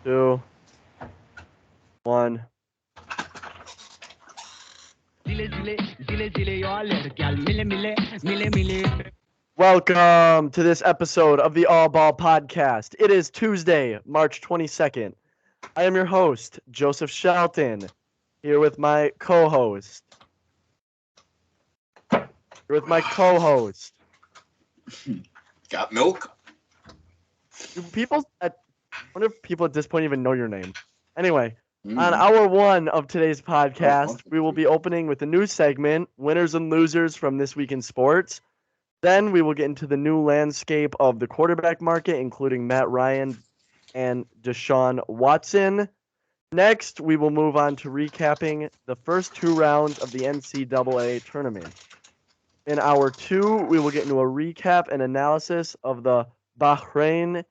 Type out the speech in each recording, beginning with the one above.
2, 1. Welcome to this episode of the All Ball Podcast. It is Tuesday, March 22nd. I am your host, Joseph Shelton, here with my co-host. Got milk? I wonder if people at this point even know your name. Anyway, on hour 1 of today's podcast, we will be opening with a new segment, winners and losers from this week in sports. Then we will get into the new landscape of the quarterback market, including Matt Ryan and Deshaun Watson. Next, we will move on to recapping the first 2 rounds of the NCAA tournament. In hour 2, we will get into a recap and analysis of the Bahrain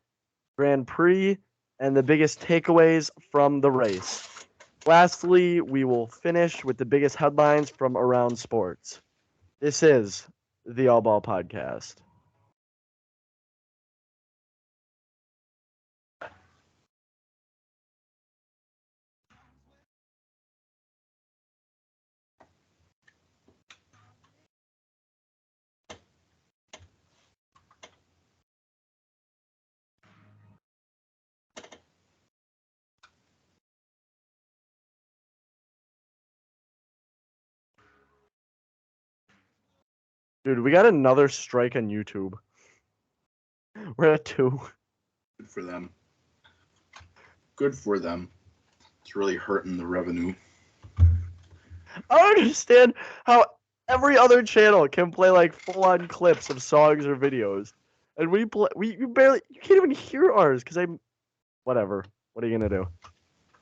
Grand Prix and the biggest takeaways from the race. Lastly, we will finish with the biggest headlines from around sports. This is the All Ball Podcast. Dude, we got another strike on YouTube. We're at 2. Good for them. Good for them. It's really hurting the revenue. I don't understand how every other channel can play like full-on clips of songs or videos, and you can't even hear ours because whatever. What are you gonna do?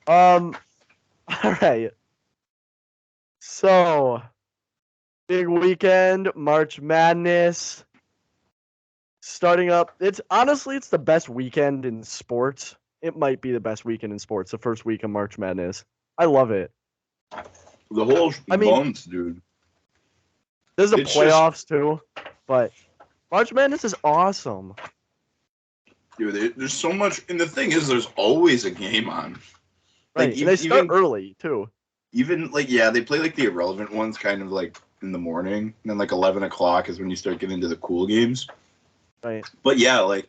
All right. So, big weekend, March Madness starting up. It's the best weekend in sports. It might be the best weekend in sports. The first week of March Madness. I love it. The whole month, dude. There's the playoffs too, but March Madness is awesome. Dude, there's so much, and the thing is, there's always a game on. Right, and they start early too. Even they play like the irrelevant ones, kind of like in the morning, and then like 11 o'clock is when you start getting into the cool games. Right. But yeah, a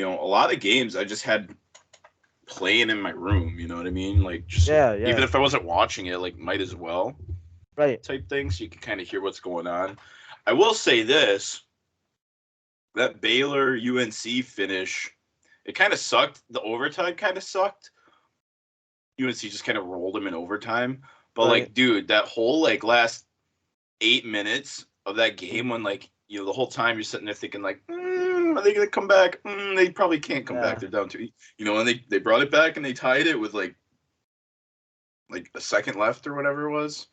lot of games I just had playing in my room. You know what I mean? Like, just even if I wasn't watching it, like, might as well. Right. Type thing, so you can kind of hear what's going on. I will say this: that Baylor UNC finish, it kind of sucked. The overtime kind of sucked. UNC just kind of rolled them in overtime. But like, dude, that whole like last 8 minutes of that game, when like, the whole time you're sitting there thinking like, are they gonna come back? They probably can't come back. They're down to, and they brought it back and they tied it with like a second left or whatever it was.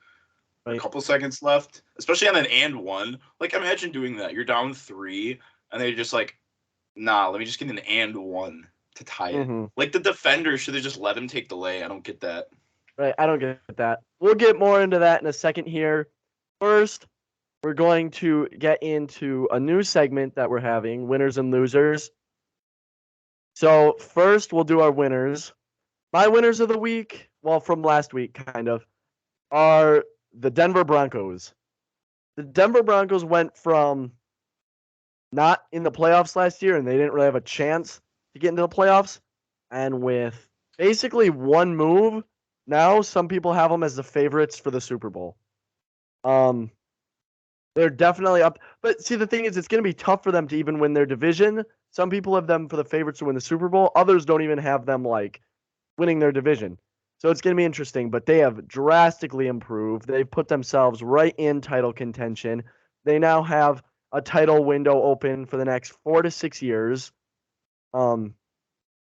A couple seconds left, especially on an and one. Like, imagine doing that. You're down 3, and they're just like, nah, let me just get an and one to tie it. Like, the defender should have just let him take the lay. I don't get that. Right, I don't get that. We'll get more into that in a second here. First, we're going to get into a new segment that we're having, winners and losers. So first, we'll do our winners. My winners of the week, well, from last week, kind of, are the Denver Broncos. The Denver Broncos went from not in the playoffs last year, and they didn't really have a chance to get into the playoffs. And with basically one move, now some people have them as the favorites for the Super Bowl. They're definitely up. But see, the thing is, it's going to be tough for them to even win their division. Some people have them for the favorites to win the Super Bowl. Others don't even have them, like, winning their division. So it's going to be interesting, but they have drastically improved. They've put themselves right in title contention. They now have a title window open for the next 4 to 6 years.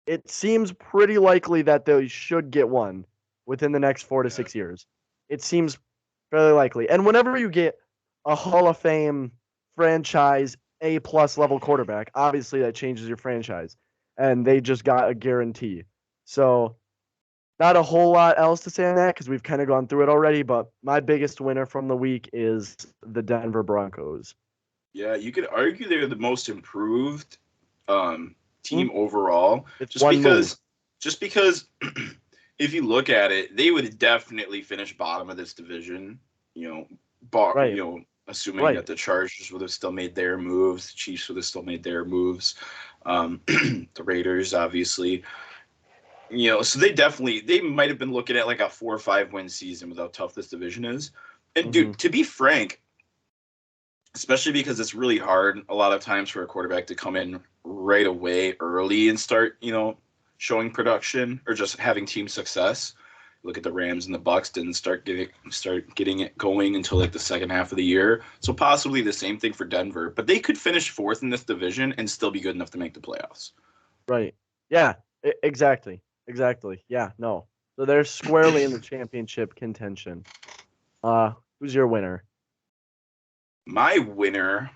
It seems pretty likely that they should get one within the next 4 to 6 years. It seems fairly likely. And whenever you get a Hall of Fame franchise A-plus level quarterback, obviously that changes your franchise. And they just got a guarantee. So not a whole lot else to say on that because we've kind of gone through it already, but my biggest winner from the week is the Denver Broncos. Yeah, you could argue they're the most improved team overall. It's just because Just because if you look at it, they would definitely finish bottom of this division. Right. Assuming that the Chargers would have still made their moves, the Chiefs would have still made their moves, the Raiders, obviously. So they might have been looking at like a 4 or 5 win season with how tough this division is. And dude, to be frank, especially because it's really hard a lot of times for a quarterback to come in right away early and start, showing production or just having team success. Look at the Rams and the Bucks didn't start getting it going until like the second half of the year. So possibly the same thing for Denver, but they could finish 4th in this division and still be good enough to make the playoffs. Right. Yeah, exactly. Yeah, no. So they're squarely in the championship contention. Who's your winner? My winner,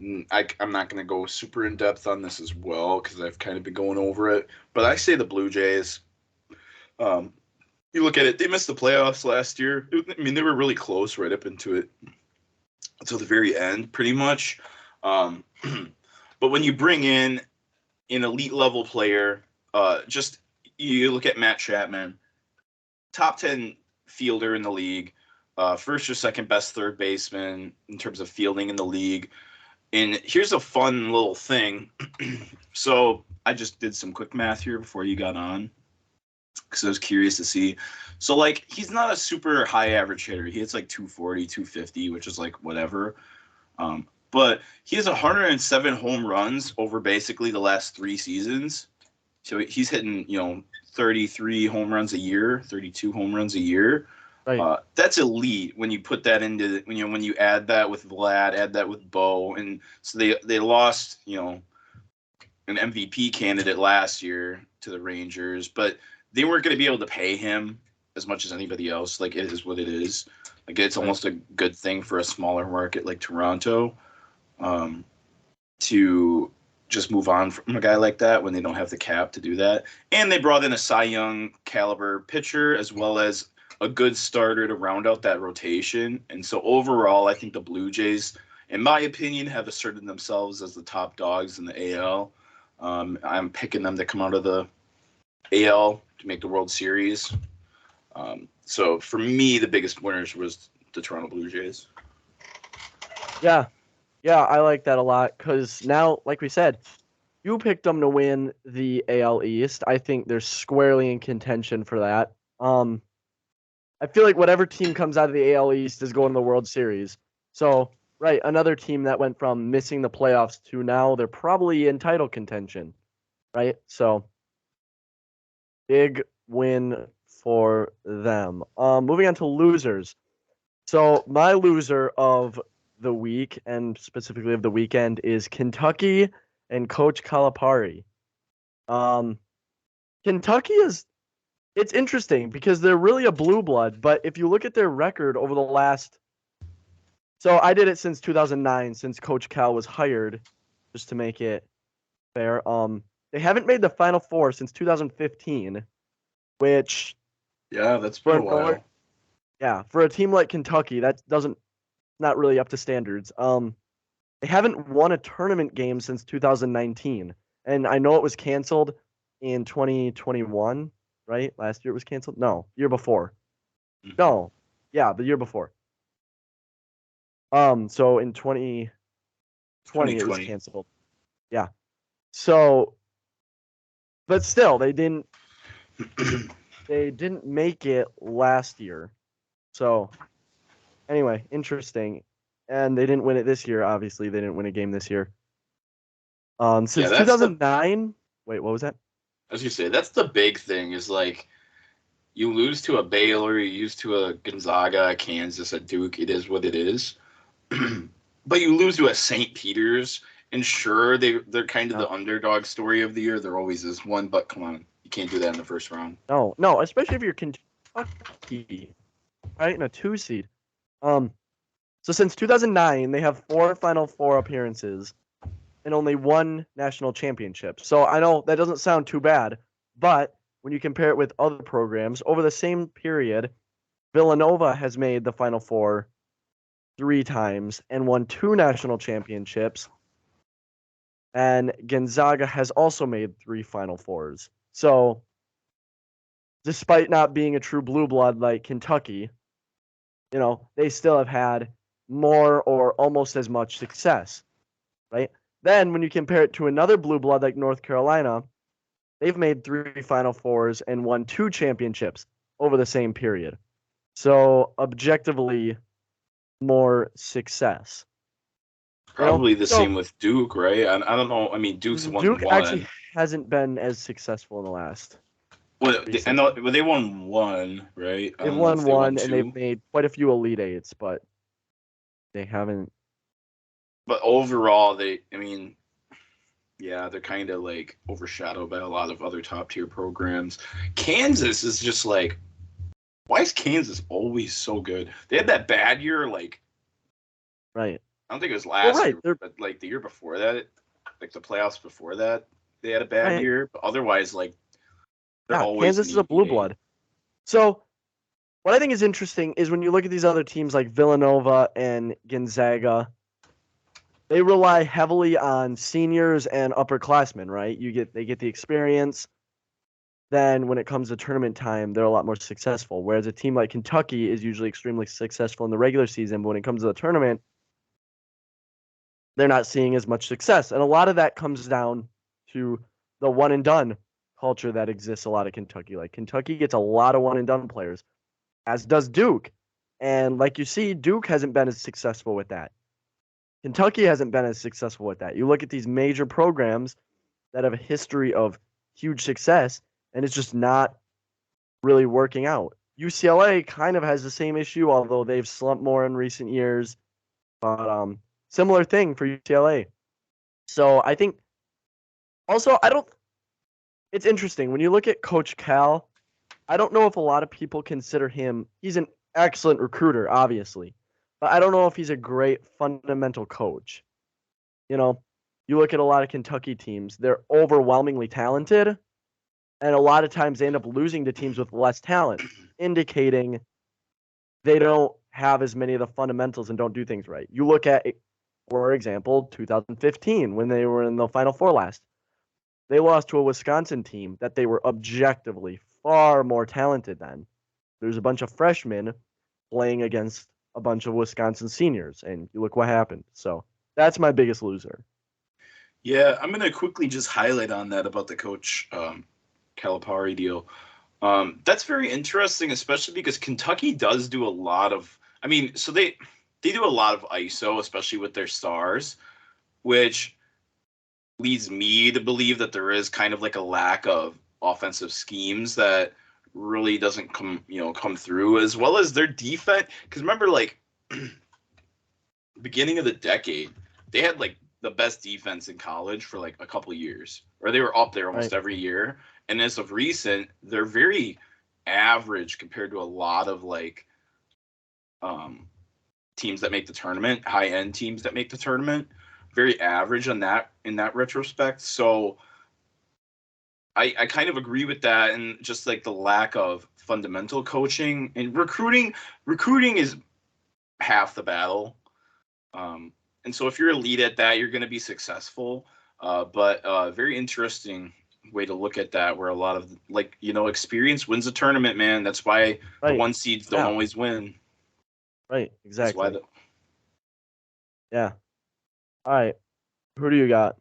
I'm not going to go super in depth on this as well because I've kind of been going over it, but I say the Blue Jays. You look at it, they missed the playoffs last year. They were really close right up into it until the very end, pretty much. But when you bring in an elite level player, just you look at Matt Chapman, top 10 fielder in the league, first or second best third baseman in terms of fielding in the league. And here's a fun little thing. So I just did some quick math here before you got on because I was curious to see. So, like, he's not a super high average hitter. He hits like 240, 250, which is like whatever. But he has 107 home runs over basically the last 3 seasons. So he's hitting, 33 home runs a year, 32 home runs a year. Right. That's elite when you put that into when you add that with Vlad, add that with Bo, and so they lost an MVP candidate last year to the Rangers, but they weren't going to be able to pay him as much as anybody else. Like, it is what it is. Like, it's almost a good thing for a smaller market like Toronto to just move on from a guy like that when they don't have the cap to do that. And they brought in a Cy Young caliber pitcher as well as a good starter to round out that rotation. And so overall, I think the Blue Jays, in my opinion, have asserted themselves as the top dogs in the AL. I'm picking them to come out of the AL to make the World Series. So for me, the biggest winners was the Toronto Blue Jays. Yeah, I like that a lot because now, like we said, you picked them to win the AL East. I think they're squarely in contention for that. I feel like whatever team comes out of the AL East is going to the World Series. So, right, another team that went from missing the playoffs to now they're probably in title contention, right? So, big win for them. Moving on to losers. So, my loser of the week and specifically of the weekend is Kentucky and Coach Calipari. Kentucky it's interesting because they're really a blue blood, but if you look at their record over the last, so I did it since 2009, since Coach Cal was hired, just to make it fair. They haven't made the Final Four since 2015, which that's been a while. Yeah, for a team like Kentucky, that doesn't not really up to standards. They haven't won a tournament game since 2019, and I know it was canceled in 2021. Right? Last year it was canceled? No, year before. No. Yeah, the year before. So in 2020 it was canceled. Yeah. So but still they didn't make it last year. So anyway, interesting. And they didn't win it this year, obviously. They didn't win a game this year. Since 2009. Wait, what was that? As you say, that's the big thing is like you lose to a Baylor, you lose to a Gonzaga, a Kansas, a Duke. It is what it is. But you lose to a St. Peter's, and sure, they're kind of the underdog story of the year. There always is one, but come on, you can't do that in the first round. No, especially if you're Kentucky, right, in a 2 seed. So since 2009, they have 4 Final Four appearances and only 1 national championship. So I know that doesn't sound too bad, but when you compare it with other programs, over the same period, Villanova has made the Final Four 3 times and won 2 national championships. And Gonzaga has also made 3 Final Fours. So despite not being a true blue blood like Kentucky, they still have had more or almost as much success, right? Then when you compare it to another blue blood like North Carolina, they've made 3 Final Fours and won 2 championships over the same period. So objectively, more success. Probably the same with Duke, right? I don't know. I mean, Duke's won Duke one. actually hasn't been as successful in the last. Well, I know they won one, right? They've won one, and they've made quite a few Elite Eights, but they haven't. But overall, yeah, they're kind of like overshadowed by a lot of other top tier programs. Kansas is just like, why is Kansas always so good? They had that bad year, right. I don't think it was last year, but like the year before that, like the playoffs before that, they had a bad year. But otherwise, like, they're always Kansas is a blue blood. So, what I think is interesting is when you look at these other teams like Villanova and Gonzaga, they rely heavily on seniors and upperclassmen, right? They get the experience. Then when it comes to tournament time, they're a lot more successful. Whereas a team like Kentucky is usually extremely successful in the regular season, but when it comes to the tournament, they're not seeing as much success. And a lot of that comes down to the one and done culture that exists a lot of Kentucky. Like Kentucky gets a lot of one and done players, as does Duke. And like you see, Duke hasn't been as successful with that. Kentucky hasn't been as successful with that. You look at these major programs that have a history of huge success, and it's just not really working out. UCLA kind of has the same issue, although they've slumped more in recent years. But similar thing for UCLA. So I think also it's interesting when you look at Coach Cal. I don't know if a lot of people consider him. He's an excellent recruiter, obviously, but I don't know if he's a great fundamental coach. You look at a lot of Kentucky teams; they're overwhelmingly talented, and a lot of times they end up losing to teams with less talent, indicating they don't have as many of the fundamentals and don't do things right. You look at, for example, 2015 when they were in the Final Four last. They lost to a Wisconsin team that they were objectively far more talented than. There's a bunch of freshmen playing against a bunch of Wisconsin seniors, and you look what happened. So that's my biggest loser. Yeah, I'm going to quickly just highlight on that about the Coach Calipari deal. That's very interesting, especially because Kentucky does do a lot of, so they do a lot of ISO, especially with their stars, which leads me to believe that there is kind of like a lack of offensive schemes that really doesn't come through, as well as their defense. Because remember, like, beginning of the decade, they had like the best defense in college for like a couple of years, or they were up there almost every year. And as of recent, they're very average compared to a lot of like teams that make the tournament, high end teams that make the tournament. Very average on that in that retrospect. So I kind of agree with that, and just like the lack of fundamental coaching and recruiting. Recruiting is half the battle. And so if you're elite at that, you're going to be successful. But very interesting way to look at that, where a lot of experience wins a tournament, man. That's why the one seeds don't always win. Right, exactly. Yeah. All right. Who do you got?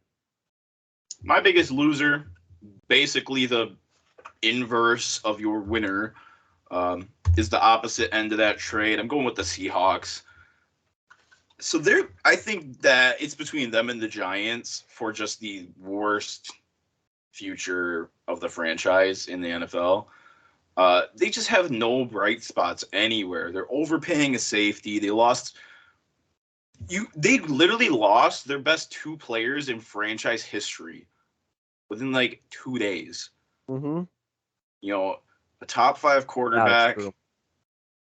My biggest loser, basically the inverse of your winner, is the opposite end of that trade. I'm going with the Seahawks. So I think that it's between them and the Giants for just the worst future of the franchise in the NFL. They just have no bright spots anywhere. They're overpaying a safety. They literally lost their best 2 players in franchise history within like 2 days. Mm-hmm. A top 5 quarterback.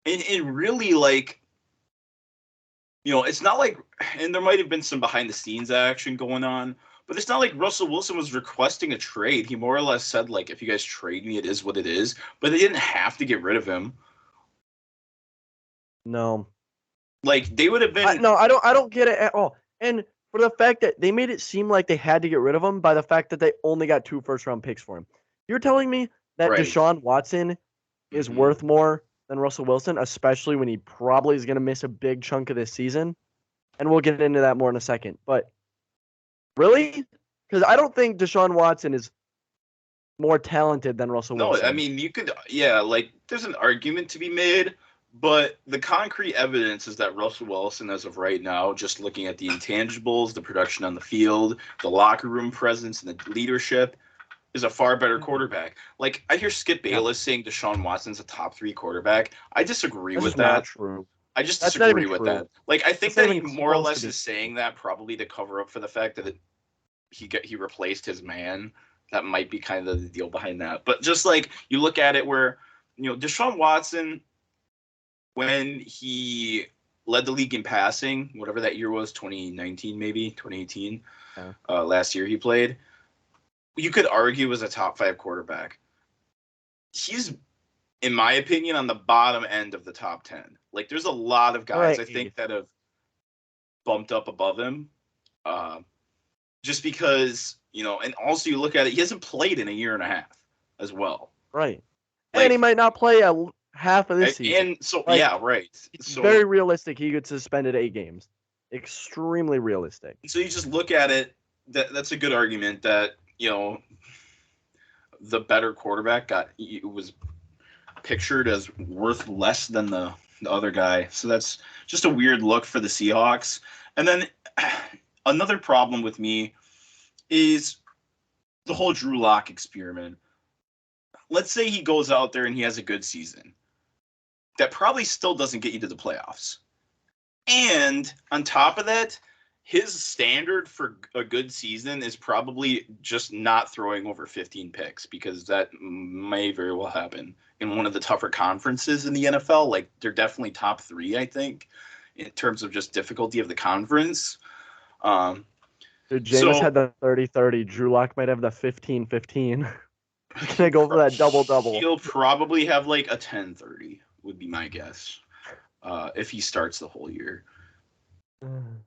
And really, like, it's not like, and there might have been some behind the scenes action going on, but it's not like Russell Wilson was requesting a trade. He more or less said, like, if you guys trade me, it is what it is. But they didn't have to get rid of him. No. Like, they would have been. I don't get it at all. And for the fact that they made it seem like they had to get rid of him by the fact that they only got 2 first-round picks for him. You're telling me that Right. Deshaun Watson is worth more than Russell Wilson, especially when he probably is going to miss a big chunk of this season. And we'll get into that more in a second. But really? Because I don't think Deshaun Watson is more talented than Russell Wilson. No, I mean, you could, yeah, like, there's an argument to be made, but the concrete evidence is that Russell Wilson, as of right now, just looking at the intangibles, the production on the field, the locker room presence, and the leadership, is a far better quarterback. Like, I hear Skip Bayless saying Deshaun Watson's a top 3 quarterback. I disagree That's with just that. not true. I just That's not disagree even with true. that. Like, I think That's not that he even more or close less to is saying that probably to cover up for the fact that he replaced his man. That might be kind of the deal behind that. But just like you look at it where, Deshaun Watson, when he led the league in passing, whatever that year was, 2019 maybe, 2018, last year he played, you could argue was a top 5 quarterback. He's, in my opinion, on the bottom end of the top 10. Like, there's a lot of guys I think that have bumped up above him. Just because, and also you look at it, he hasn't played in a year and a half as well. Right. Like, and he might not play half of this season. And so, yeah, right. It's so, very realistic he gets suspended 8 games. Extremely realistic. So you just look at it, that's a good argument that, the better quarterback was pictured as worth less than the other guy. So that's just a weird look for the Seahawks. And then another problem with me is the whole Drew Lock experiment. Let's say he goes out there and he has a good season. That probably still doesn't get you to the playoffs. And on top of that, his standard for a good season is probably just not throwing over 15 picks, because that may very well happen in one of the tougher conferences in the NFL. Like, they're definitely top 3, I think, in terms of just difficulty of the conference. Dude, Jameis had the 30-30. Drew Lock might have the 15-15. He's going to go for that double-double. He'll probably have like a 10-30 would be my guess, if he starts the whole year.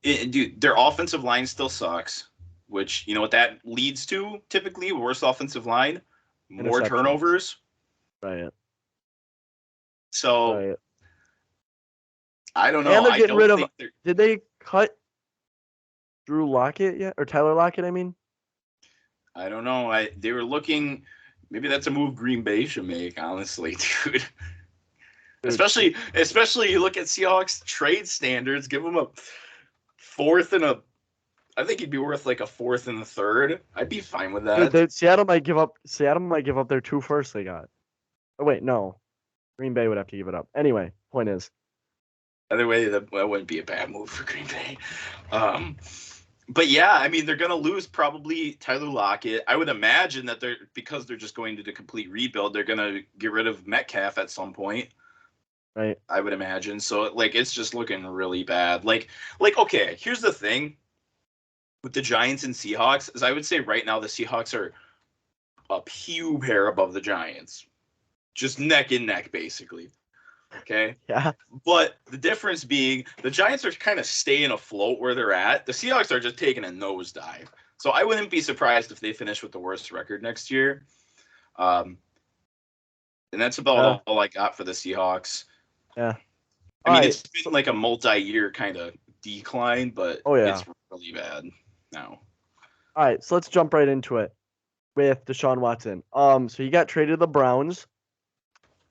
Dude, their offensive line still sucks, which, you know what that leads to typically? Worse offensive line, more turnovers. Right. So, right. I don't know. And they're getting rid of. Did they cut Drew Lockett yet? Or Tyler Lockett, I mean? I don't know. They were looking. Maybe that's a move Green Bay should make, honestly, dude. Especially you look at Seahawks trade standards, give them a 4th and I think he'd be worth like a 4th and a 3rd. I'd be fine with that. Dude, Seattle might give up their 2 firsts they got. Oh wait, no. Green Bay would have to give it up. Anyway, point is. Either way, that wouldn't be a bad move for Green Bay. But yeah, I mean, they're going to lose probably Tyler Lockett. I would imagine that because they're just going to the complete rebuild, they're going to get rid of Metcalf at some point. Right. I would imagine. So, like, it's just looking really bad. Like, okay, here's the thing with the Giants and Seahawks is I would say right now the Seahawks are a pube hair above the Giants. Just neck and neck, basically. Okay? Yeah. But the difference being the Giants are kind of staying afloat where they're at. The Seahawks are just taking a nosedive. So I wouldn't be surprised if they finish with the worst record next year. And that's about all I got for the Seahawks. Yeah. I mean, it's been like a multi-year kind of decline, but it's really bad now. All right, so let's jump right into it with Deshaun Watson. So he got traded to the Browns,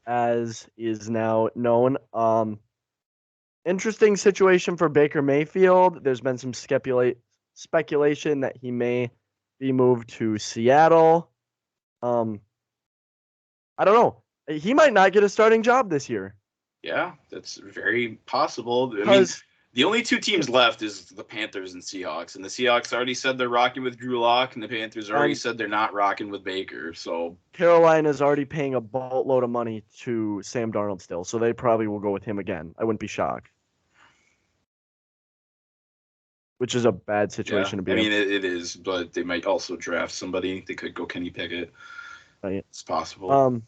as is now known. Interesting situation for Baker Mayfield. There's been some speculation that he may be moved to Seattle. I don't know. He might not get a starting job this year. Yeah, that's very possible. I mean, the only 2 teams left is the Panthers and Seahawks, and the Seahawks already said they're rocking with Drew Lock, and the Panthers already said they're not rocking with Baker. So Carolina's already paying a boatload of money to Sam Darnold still, so they probably will go with him again. I wouldn't be shocked. Which is a bad situation to be in. I mean, it is, but they might also draft somebody. They could go Kenny Pickett. Right. It's possible.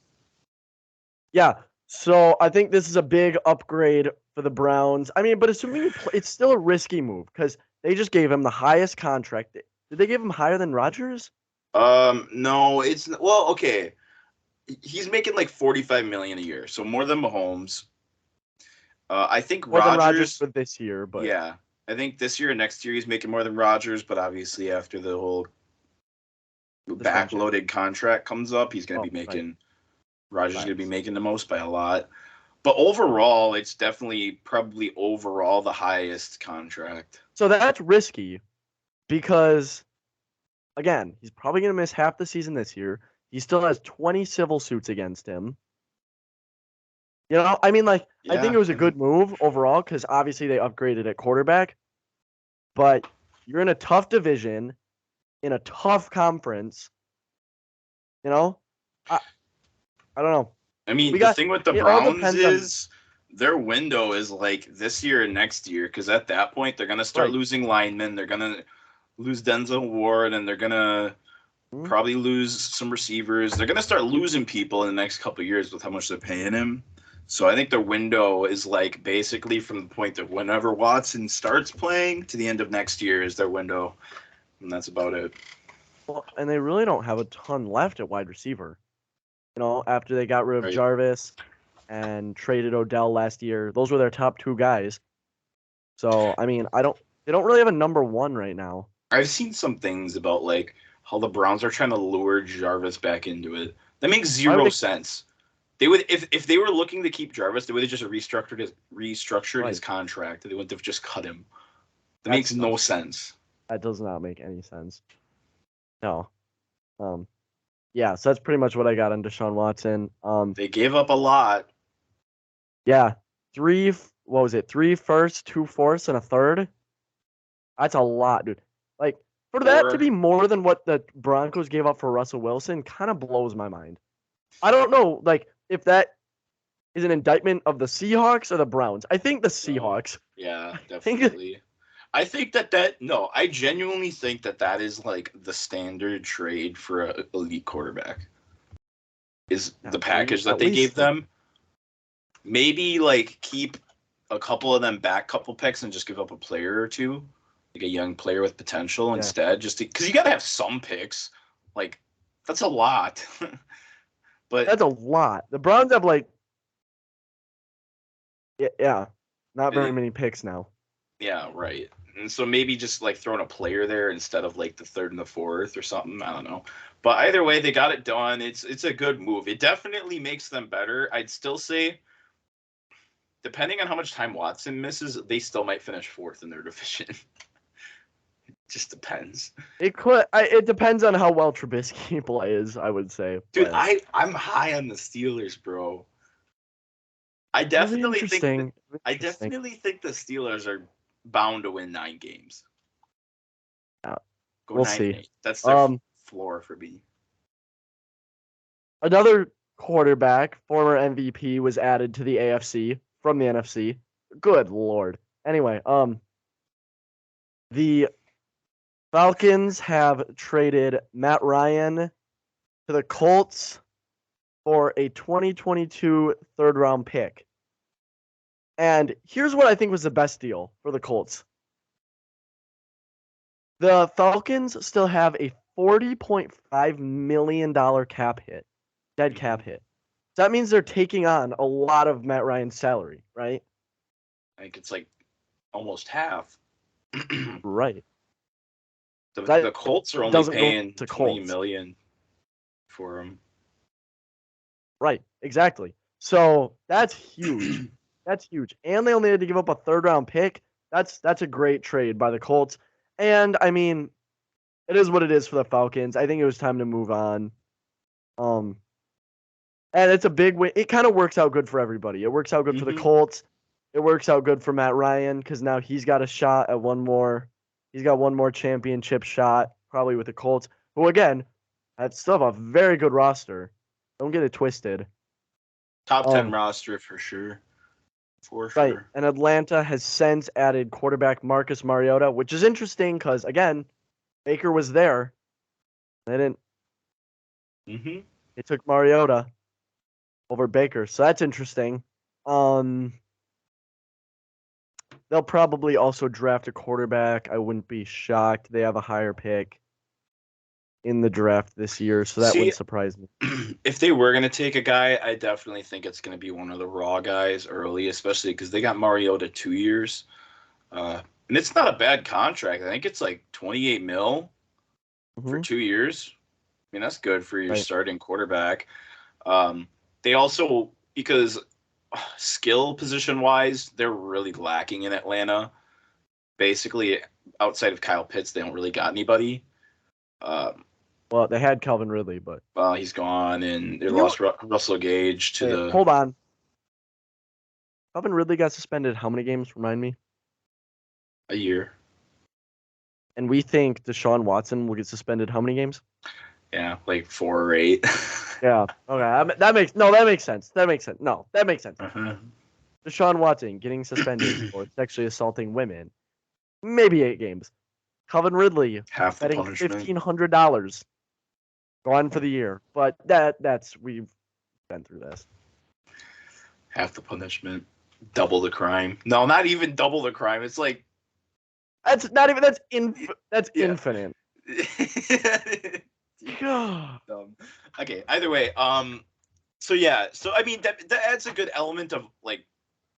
Yeah. So I think this is a big upgrade for the Browns. I mean, but assuming it's still a risky move because they just gave him the highest contract. Did they give him higher than Rodgers? No, it's okay. he's making like $45 million a year, so more than Mahomes. I think More than Rodgers Rodgers for this year, but yeah, I think this year and next year he's making more than Rodgers, but obviously after the whole backloaded contract comes up, he's going to be making Rodgers is going to be making the most by a lot. But overall, it's definitely probably overall the highest contract. So that's risky because, again, he's probably going to miss half the season this year. He still has 20 civil suits against him. You know, I mean, like, I think it was a good move overall because obviously they upgraded at quarterback. But you're in a tough division, in a tough conference. You know, I don't know. I mean, the thing with the Browns is their window is like this year and next year because at that point they're going to start losing linemen. They're going to lose Denzel Ward and they're going to probably lose some receivers. They're going to start losing people in the next couple of years with how much they're paying him. So I think the window is like basically from the point that whenever Watson starts playing to the end of next year is their window. And that's about it. Well, and they really don't have a ton left at wide receiver. You know, after they got rid of Jarvis and traded Odell last year, those were their top two guys. So, I mean, they don't really have a number one right now. I've seen some things about like how the Browns are trying to lure Jarvis back into it. That makes zero sense. They would if they were looking to keep Jarvis, they would have just restructured his contract. They wouldn't have just cut him. That makes no sense. That does not make any sense. No. Yeah, so that's pretty much what I got on Deshaun Watson. They gave up a lot. Yeah. 3 firsts, 2 fourths, and a third? That's a lot, dude. Like, for that to be more than what the Broncos gave up for Russell Wilson kind of blows my mind. I don't know, like, if that is an indictment of the Seahawks or the Browns. I think the Seahawks. Yeah, definitely. I genuinely think that is like the standard trade for an elite quarterback. Is the package that they gave them. Maybe like keep a couple of them back couple picks and just give up a player or two, like a young player with potential instead, just because you got to have some picks. Like, that's a lot. But that's a lot. The Browns have like, not very many picks now. Yeah, right. And so maybe just like throwing a player there instead of like the third and the fourth or something. I don't know. But either way, they got it done. It's a good move. It definitely makes them better. I'd still say, depending on how much time Watson misses, they still might finish fourth in their division. It just depends. It depends on how well Trubisky plays, I would say. Dude, I'm high on the Steelers, bro. I definitely think the Steelers are bound to win 9 games. We'll see. That's their floor for me. Another quarterback, former MVP, was added to the AFC from the NFC. Good Lord. Anyway, the Falcons have traded Matt Ryan to the Colts for a 2022 third-round pick. And here's what I think was the best deal for the Colts. The Falcons still have a $40.5 million dead cap hit. So that means they're taking on a lot of Matt Ryan's salary, right? I think it's like almost half. Right. The Colts are only paying $20 million for him. Right, exactly. So that's huge. That's huge. And they only had to give up a third-round pick. That's a great trade by the Colts. And, I mean, it is what it is for the Falcons. I think it was time to move on. And it's a big win. It kind of works out good for everybody. It works out good for the Colts. It works out good for Matt Ryan because now he's got a shot at one more. He's got one more championship shot, probably with the Colts, who, again, have still have a very good roster. Don't get it twisted. Top 10 roster for sure. Right. And Atlanta has since added quarterback Marcus Mariota, which is interesting because, again, Baker was there. They didn't. They took Mariota over Baker. So that's interesting. They'll probably also draft a quarterback. I wouldn't be shocked. They have a higher pick. in the draft this year, so that wouldn't surprise me. If they were going to take a guy, I definitely think it's going to be one of the raw guys early, especially because they got Mariota 2 years. And it's not a bad contract. I think it's like $28 million for 2 years. I mean, that's good for your starting quarterback. They also, because skill position-wise, they're really lacking in Atlanta. Basically, outside of Kyle Pitts, they don't really got anybody. Well, they had Calvin Ridley, but he's gone, and they lost Russell Gage to the. Hold on. Calvin Ridley got suspended how many games? Remind me. A year. And we think Deshaun Watson will get suspended how many games? Yeah, like 4 or 8. Yeah. Okay. That makes sense. That makes sense. No, that makes sense. Deshaun Watson getting suspended for sexually assaulting women, maybe 8 games. Calvin Ridley half the betting punishment. $1,500 gone for the year. But that's we've been through this. Half the punishment, double the crime. No, not even double the crime. It's like that's not even that's infinite. Okay. Either way, so I mean that adds a good element of like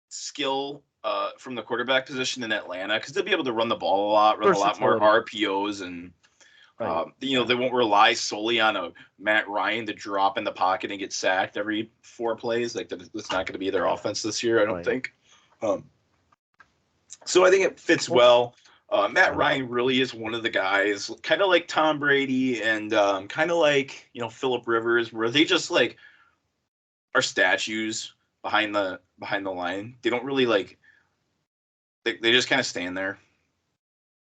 skill from the quarterback position in Atlanta because they'll be able to run the ball a lot, run a lot more RPOs, and they won't rely solely on a Matt Ryan to drop in the pocket and get sacked every 4 plays. Like that's not going to be their offense this year, I don't think. So I think it fits well. Matt Ryan really is one of the guys, kind of like Tom Brady and kind of like Phillip Rivers, where they just like are statues behind the line. They don't really like. They just kind of stand there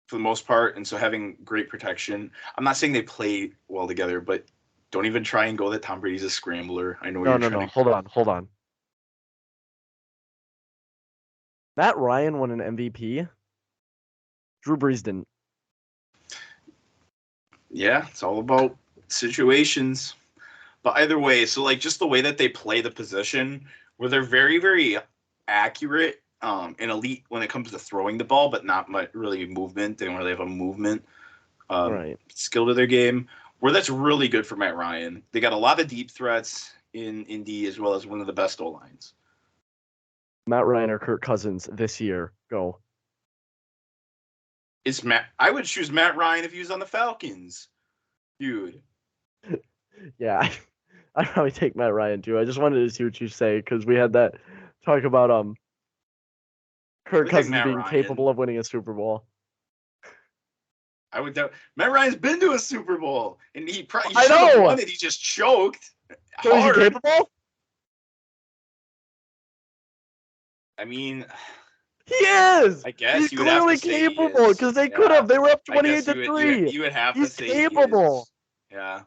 for the most part, and so having great protection. I'm not saying they play well together, but don't even try and go that Tom Brady's a scrambler. I know No. Hold on. Matt Ryan won an MVP. Drew Brees didn't. Yeah, it's all about situations. But either way, so like just the way that they play the position, where they're very, very accurate and elite when it comes to throwing the ball, but not much really movement. They don't really have a movement skill to their game, where that's really good for Matt Ryan. They got a lot of deep threats in Indy as well as one of the best O-lines. Matt Ryan or Kirk Cousins this year. Go. I would choose Matt Ryan if he was on the Falcons, dude. Yeah, I'd probably take Matt Ryan too. I just wanted to see what you say because we had that talk about Kirk Cousins being capable of winning a Super Bowl. I would doubt Matt Ryan's been to a Super Bowl and he should have won it. He just choked. So is he capable? I mean, he is. I guess he's clearly capable because they could have. They were up 28-3. You would have he's to say capable. He is. Yeah.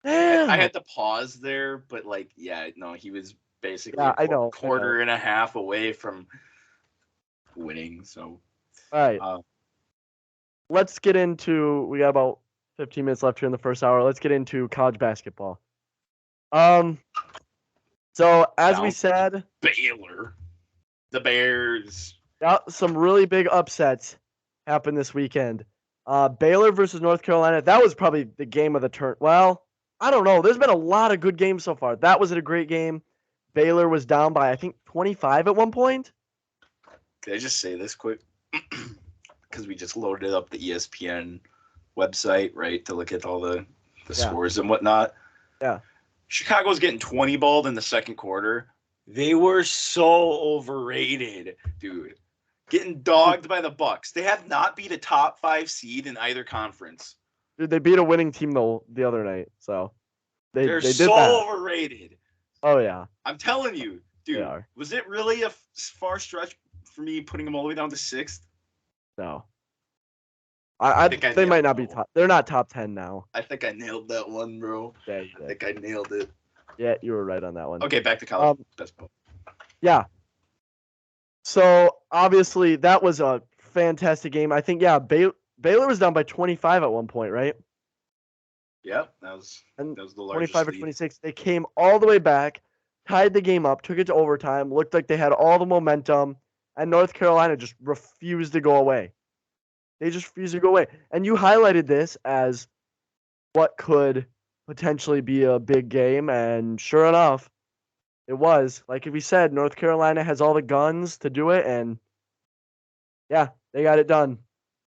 Damn. I had to pause there, but he was basically a quarter and a half away from winning. So, all right. Let's get into. We got about 15 minutes left here in the first hour. Let's get into college basketball. So as we said, Baylor, the Bears. Some really big upsets happened this weekend. Baylor versus North Carolina. That was probably the game of the turn. Well, I don't know. There's been a lot of good games so far. That was a great game. Baylor was down by, I think, 25 at one point. Can I just say this quick? Because we just loaded up the ESPN website, right, to look at all the scores and whatnot. Yeah. Chicago's getting 20-balled in the second quarter. They were so overrated, dude. Getting dogged by the Bucks. They have not beat a top 5 seed in either conference. Dude, they beat a winning team though the other night, so they're did so that. Overrated. Oh yeah, I'm telling you, dude. Was it really a far stretch for me putting them all the way down to 6th? No. I think they might not be top. They're not top 10 now. I think I nailed that one, bro. Yeah, you did. I think I nailed it. Yeah, you were right on that one. Okay, back to college basketball. Yeah. So obviously that was a fantastic game. I think Baylor was down by 25 at one point, right? Yep, that was the largest 25 lead. or 26. They came all the way back, tied the game up, took it to overtime, looked like they had all the momentum, and North Carolina just refused to go away. They just refused to go away. And you highlighted this as what could potentially be a big game, and sure enough, it was. Like we said, North Carolina has all the guns to do it, and yeah, they got it done.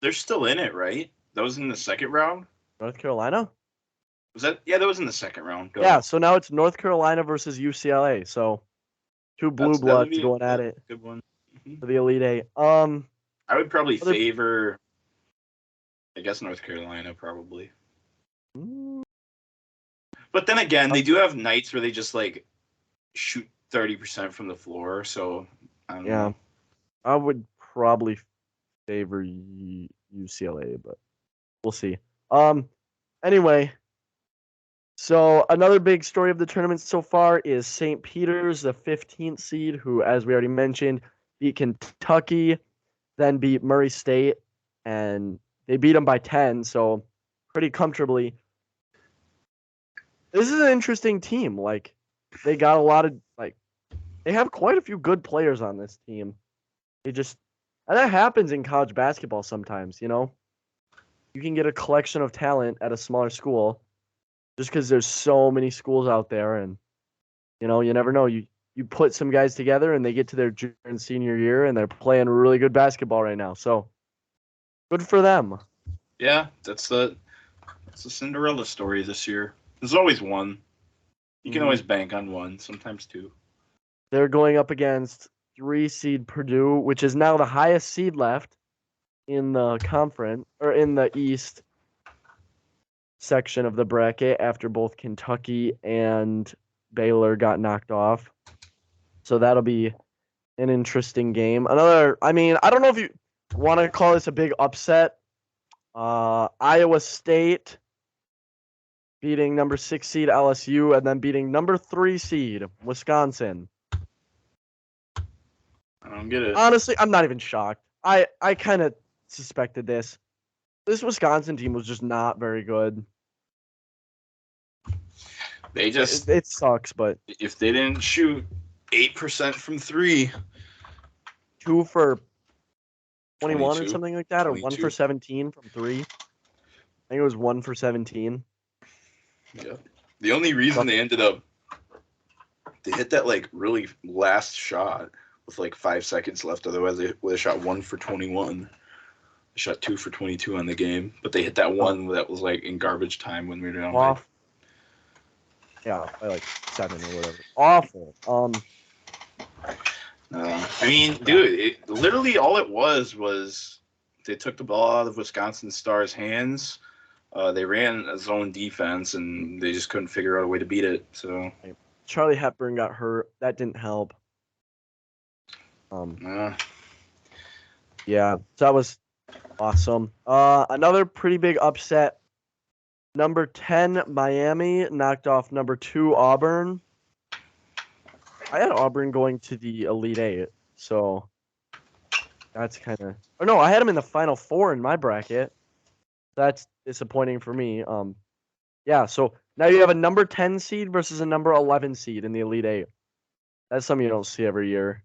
They're still in it, right? That was in the second round? North Carolina? Was that? Yeah, that was in the second round. Go. Yeah, so now it's North Carolina versus UCLA. So two blue bloods going at it. Good one. For the Elite Eight. I would probably other... favor, I guess, North Carolina, probably. But then again, they do have nights where they just like shoot 30% from the floor. So I don't know. I would probably favor UCLA, but we'll see. Anyway, so another big story of the tournament so far is St. Peter's, the 15th seed, who, as we already mentioned, beat Kentucky, then beat Murray State, and they beat them by 10, so pretty comfortably. This is an interesting team. Like, they got a lot of, like, they have quite a few good players on this team. And that happens in college basketball sometimes, you know? You can get a collection of talent at a smaller school just because there's so many schools out there, and, you know, you never know. You put some guys together and they get to their junior and senior year and they're playing really good basketball right now. So good for them. Yeah, that's the Cinderella story this year. There's always one. You can always bank on one, sometimes two. They're going up against 3 seed Purdue, which is now the highest seed left in the conference, or in the East section of the bracket, after both Kentucky and Baylor got knocked off. So that'll be an interesting game. I don't know if you want to call this a big upset. Iowa State beating number 6 seed LSU, and then beating number 3 seed Wisconsin. I don't get it. Honestly, I'm not even shocked. I kind of suspected this. This Wisconsin team was just not very good. They just... It sucks, but... If they didn't shoot 8% from 3... 2 for 21 or something like that, 22. Or 1 for 17 from 3. I think it was 1 for 17. Yeah. The only reason they ended up... They hit that, like, really last shot with, like, 5 seconds left. Otherwise, they would have shot 1 for 21. They shot 2 for 22 on the game. But they hit that one that was, like, in garbage time when we were down. Off. Yeah, by, like, 7 or whatever. Awful. I mean, dude, literally all it was they took the ball out of Wisconsin Star's hands. They ran a zone defense, and they just couldn't figure out a way to beat it. So Charlie Hepburn got hurt. That didn't help. Yeah, so that was awesome. Another pretty big upset. Number 10, Miami knocked off number 2, Auburn. I had Auburn going to the Elite Eight, so that's kind of... Or no, I had them in the Final Four in my bracket. That's disappointing for me. Yeah, so now you have a number 10 seed versus a number 11 seed in the Elite Eight. That's something you don't see every year.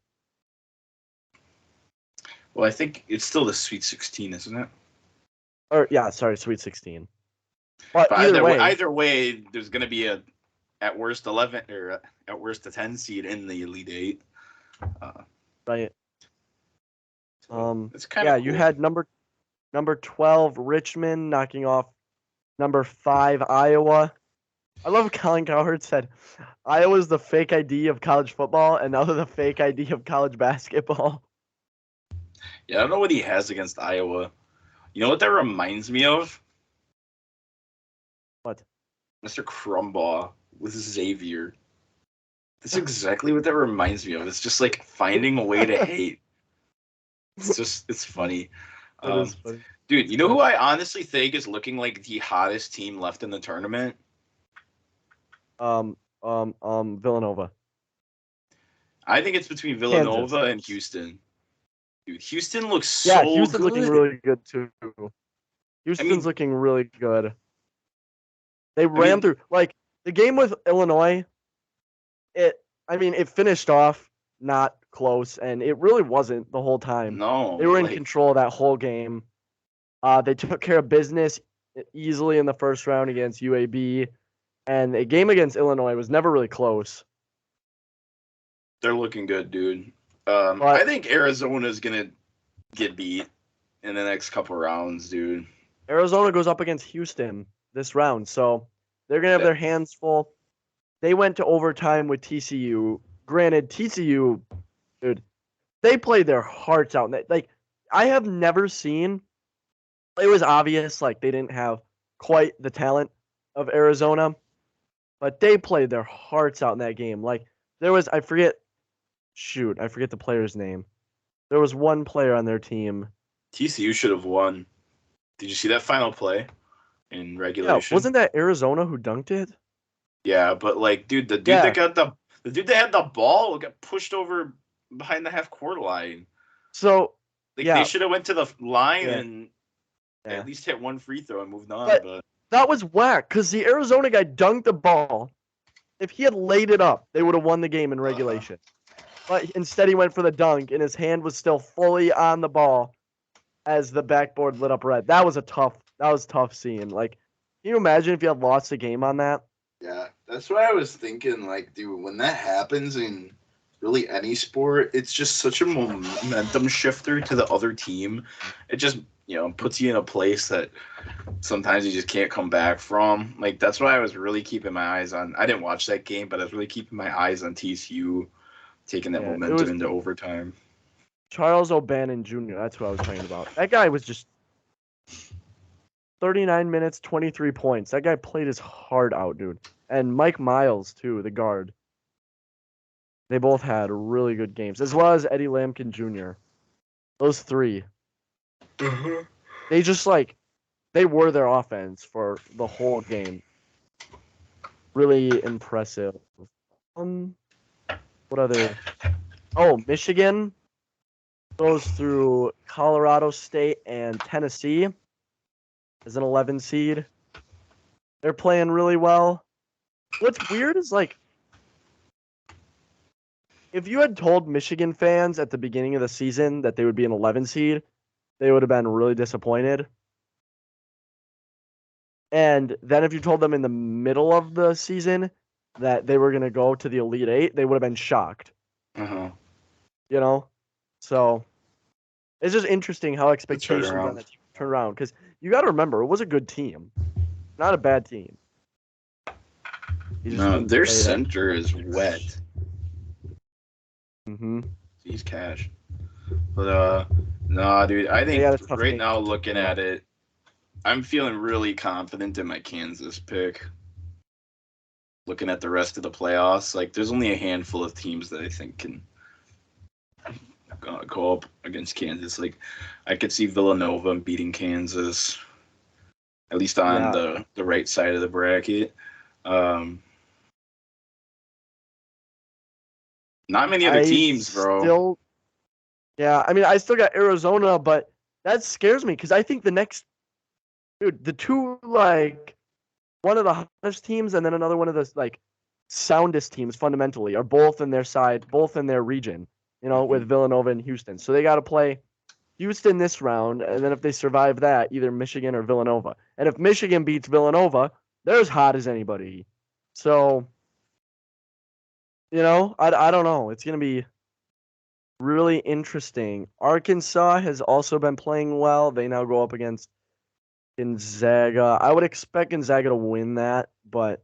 Well, I think it's still the Sweet 16, isn't it? Or yeah, sorry, Sweet 16. But either way, there's going to be a at worst 11 or at worst a 10 seed in the Elite Eight. Right. It's kind of cool. You had number 12 Richmond knocking off number 5 Iowa. I love Colin Cowherd said Iowa's the fake ID of college football, and now they're the fake ID of college basketball. Yeah, I don't know what he has against Iowa. You know what that reminds me of? What? Mr. Crumbaugh with Xavier. That's exactly what that reminds me of. It's just like finding a way to hate. It's funny. That is funny. Dude, you know who I honestly think is looking like the hottest team left in the tournament? Villanova. I think it's between Villanova and Houston. Dude, Houston looks so good. Houston's looking really good too. Houston's looking really good. They ran through, like, the game with Illinois. It finished off not close, and it really wasn't the whole time. No, they were in control that whole game. They took care of business easily in the first round against UAB, and a game against Illinois was never really close. They're looking good, dude. I think Arizona's gonna get beat in the next couple rounds, dude. Arizona goes up against Houston this round, so they're gonna have their hands full. They went to overtime with TCU. Granted, TCU, dude, they played their hearts out. Like, I have never seen. It was obvious, like they didn't have quite the talent of Arizona, but they played their hearts out in that game. Like there was, I forget the player's name. There was one player on their team. TCU should have won. Did you see that final play in regulation? Yeah, wasn't that Arizona who dunked it? Yeah, but like, dude, the dude that had the ball got pushed over behind the half-court line. So they should have went to the line and at least hit one free throw and moved on. But that was whack because the Arizona guy dunked the ball. If he had laid it up, they would have won the game in regulation. But instead, he went for the dunk, and his hand was still fully on the ball as the backboard lit up red. That was tough seeing. Like, can you imagine if you had lost the game on that? Yeah, that's what I was thinking. Like, dude, when that happens in really any sport, it's just such a momentum shifter to the other team. It just, puts you in a place that sometimes you just can't come back from. Like, that's why I was really keeping my eyes on. I didn't watch that game, but I was really keeping my eyes on TCU taking that momentum into overtime. Charles O'Bannon Jr., that's what I was talking about. That guy was just 39 minutes, 23 points. That guy played his heart out, dude. And Mike Miles, too, the guard. They both had really good games, as well as Eddie Lampkin Jr. Those three. They just, they were their offense for the whole game. Really impressive. What other? Oh, Michigan goes through Colorado State and Tennessee as an 11 seed. They're playing really well. What's weird is, if you had told Michigan fans at the beginning of the season that they would be an 11 seed, they would have been really disappointed. And then if you told them in the middle of the season that they were going to go to the Elite Eight, they would have been shocked. So it's just interesting how expectations on that team turn around. Because you got to remember, it was a good team, not a bad team. No, their center is wet. He's cash. But no, dude, I think right now looking at it, I'm feeling really confident in my Kansas pick. Looking at the rest of the playoffs, there's only a handful of teams that I think can go up against Kansas. I could see Villanova beating Kansas, at least on the right side of the bracket. Not many other teams, bro. I still got Arizona, but that scares me because I think the two, one of the hottest teams and then another one of the, soundest teams fundamentally are both in their side, both in their region, with Villanova and Houston. So they got to play Houston this round, and then if they survive that, either Michigan or Villanova. And if Michigan beats Villanova, they're as hot as anybody. So, I don't know. It's going to be really interesting. Arkansas has also been playing well. They now go up against Gonzaga. I would expect Gonzaga to win that, but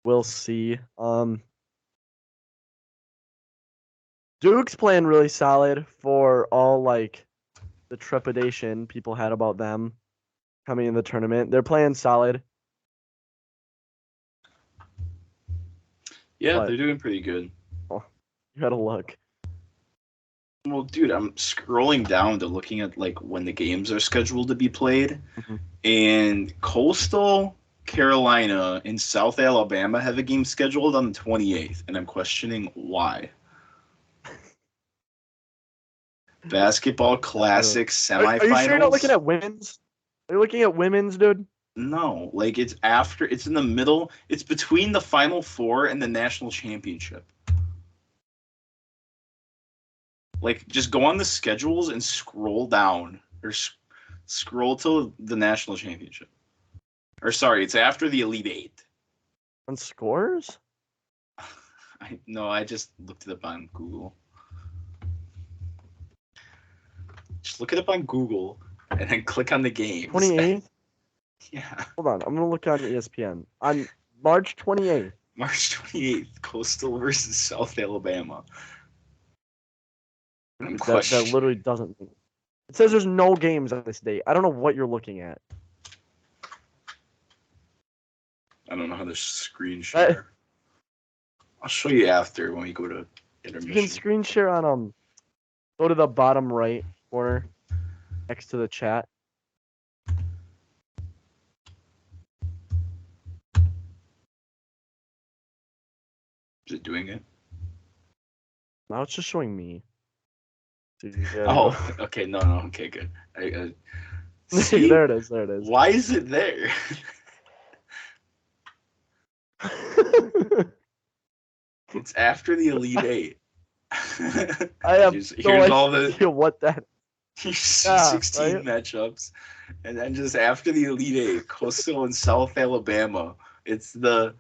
we'll see. Duke's playing really solid for all the trepidation people had about them coming in the tournament. They're playing solid. Yeah, they're doing pretty good. Oh, you gotta look. Well, dude, I'm scrolling down to looking at when the games are scheduled to be played, and Coastal Carolina and South Alabama have a game scheduled on the 28th, and I'm questioning why. Basketball Classic semifinals. Are you sure you're not looking at women's? Are you looking at women's, dude? No, it's in the middle. It's between the Final Four and the National Championship. Just go on the schedules and scroll down, or Scroll till the national championship. Or sorry, it's after the Elite Eight. On scores? I just looked it up on Google. Just look it up on Google and then click on the games. 28th? Yeah. Hold on, I'm gonna look on ESPN. On March 28th. March 28th, Coastal versus South Alabama. That literally doesn't. It says there's no games on this date. I don't know what you're looking at. I don't know how to screen share. I'll show you after when we go to intermission. You can screen share on go to the bottom right corner next to the chat. Is it doing it? Now it's just showing me. Oh, okay. No. Okay, good. See? There it is. Why is it there? It's after the Elite Eight. I have here's all the what that. 16 right? matchups, and then just after the Elite Eight, Coastal and South Alabama. It's the.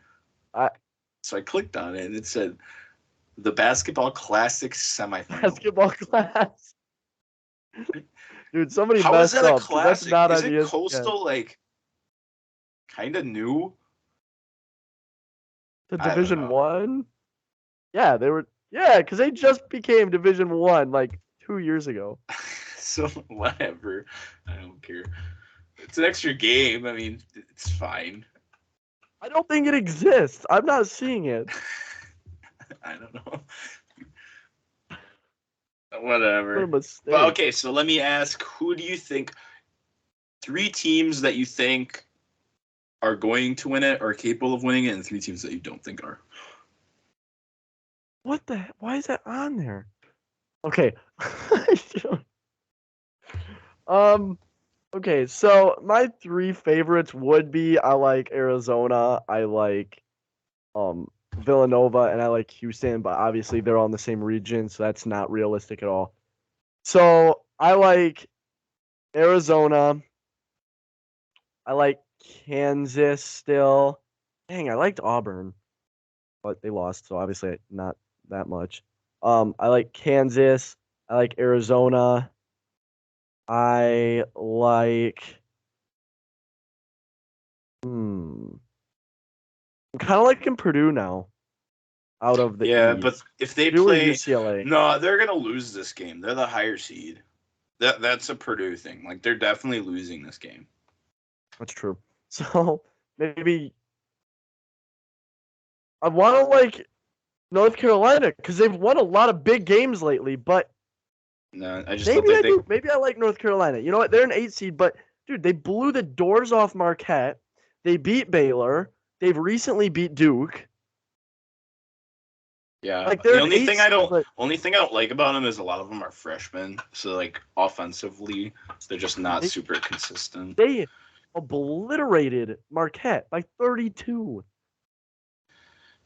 So I clicked on it, and it said the Basketball Classic semifinal. Basketball class. Dude, somebody How messed is that up. a classic? That's not is on it ESPN. Coastal like kind of new? To I don't Division know. 1? Yeah, they were. Yeah, because they just became Division 1 like 2 years ago. So whatever, I don't care. It's an extra game. I mean, it's fine. I don't think it exists. I'm not seeing it. I don't know. Whatever. What a mistake. But okay, so let me ask: who do you think? 3 teams that you think are going to win it or capable of winning it, and 3 teams that you don't think are. What the? Why is that on there? Okay. Okay, so my 3 favorites would be I like Arizona, I like Villanova, and I like Houston, but obviously they're all in the same region, so that's not realistic at all. So I like Arizona. I like Kansas still. Dang, I liked Auburn, but they lost, so obviously not that much. I like Kansas. I like Arizona. I like. I'm kind of liking Purdue now. Out of the East. But if they Purdue or play UCLA. No, they're gonna lose this game. They're the higher seed. That's a Purdue thing. Like they're definitely losing this game. That's true. So maybe I want to like North Carolina because they've won a lot of big games lately. But No, I just maybe don't I think do. Maybe I like North Carolina. You know what? They're an 8 seed, but dude, they blew the doors off Marquette. They beat Baylor. They've recently beat Duke. Yeah, Like the only thing I but don't like about them is a lot of them are freshmen. So like offensively, they're just not super consistent. They obliterated Marquette by 32.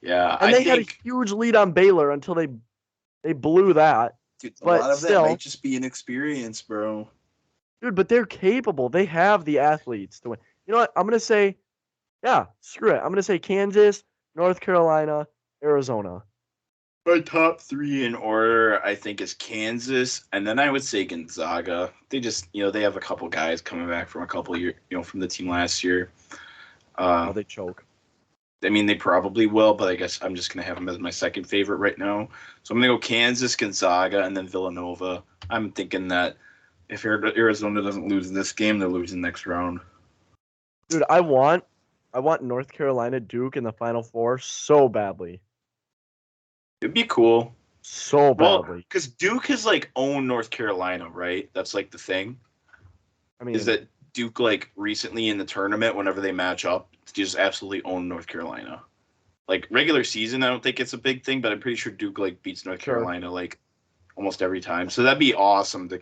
Yeah, And they had a huge lead on Baylor until they blew that. Dude, but lot of still, that might just be inexperience, bro. Dude, but they're capable. They have the athletes to win. You know what? I'm gonna say, yeah, screw it. I'm gonna say Kansas, North Carolina, Arizona. My top 3 in order, I think, is Kansas, and then I would say Gonzaga. They just, they have a couple guys coming back from a couple years, from the team last year. They choke. I mean, they probably will, but I guess I'm just gonna have them as my second favorite right now. So I'm gonna go Kansas, Gonzaga, and then Villanova. I'm thinking that if Arizona doesn't lose this game, they're losing next round. Dude, I want North Carolina Duke in the Final Four so badly. It'd be cool. So badly. Because Duke has like owned North Carolina, right? That's like the thing. I mean, is that Duke like recently in the tournament, whenever they match up, just absolutely own North Carolina. Like regular season, I don't think it's a big thing, but I'm pretty sure Duke like beats North Carolina like almost every time. So that'd be awesome to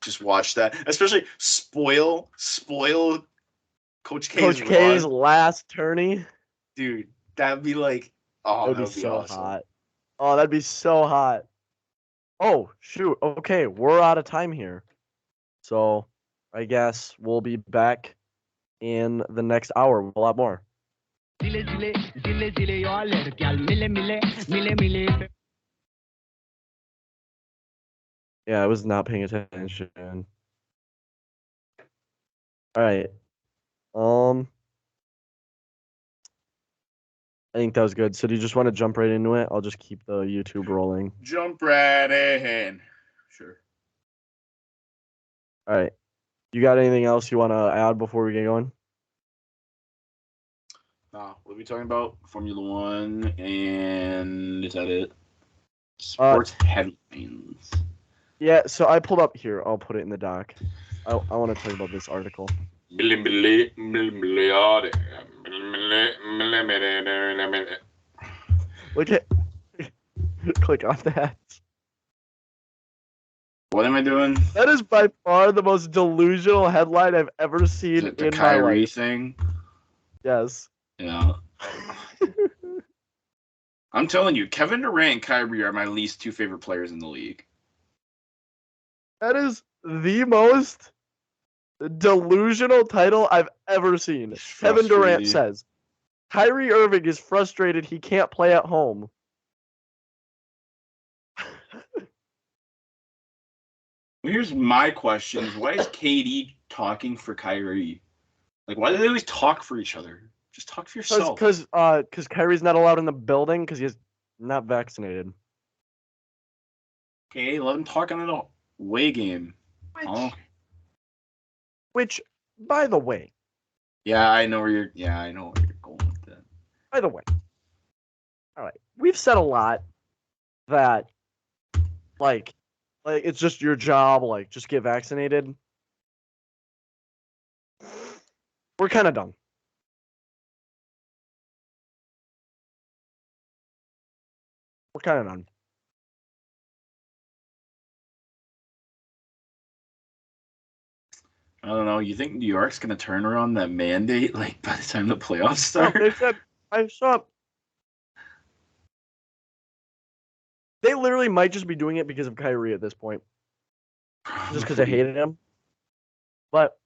just watch that, especially spoil Coach K's last tourney. Dude, that'd be like, that'd be so awesome. hot. Oh, that'd be so hot. Oh, shoot. Okay, we're out of time here. So I guess we'll be back in the next hour with a lot more. Yeah, I was not paying attention. All right. I think that was good. So do you just want to jump right into it? I'll just keep the YouTube rolling. Jump right in. Sure. All right. You got anything else you want to add before we get going? What are we talking about? Formula One, and is that it? Sports headlines. Yeah, so I pulled up here. I'll put it in the doc. I want to talk about this article. Look at click on that. What am I doing? That is by far the most delusional headline I've ever seen the in my Kyrie life. thing. Yes. Yeah. I'm telling you, Kevin Durant and Kyrie are my least two favorite players in the league. That is the most delusional title I've ever seen. Kevin Durant says, Kyrie Irving is frustrated he can't play at home. Here's my question: why is KD talking for Kyrie? Like, why do they always talk for each other? Just talk for yourself. Because Kyrie's not allowed in the building because he's not vaccinated. Okay, let him talk on an away game. Which, by the way. Yeah, I know where you're going with that. By the way. All right. We've said a lot that, like it's just your job, like, just get vaccinated. We're kind of done. We're kind of done. I don't know. You think New York's going to turn around that mandate, like, by the time the playoffs start? No, they said, I saw. They literally might just be doing it because of Kyrie at this point. Just because they hated him. But,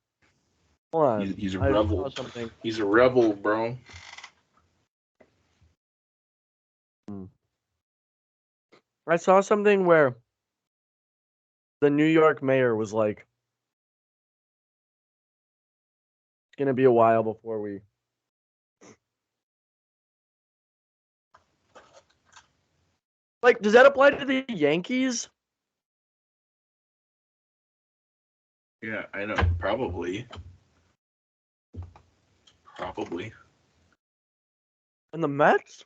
hold on. He's a rebel. He's a rebel, bro. I saw something where the New York mayor was like, it's going to be a while before we... Like, does that apply to the Yankees? Yeah, I know. Probably. And the Mets?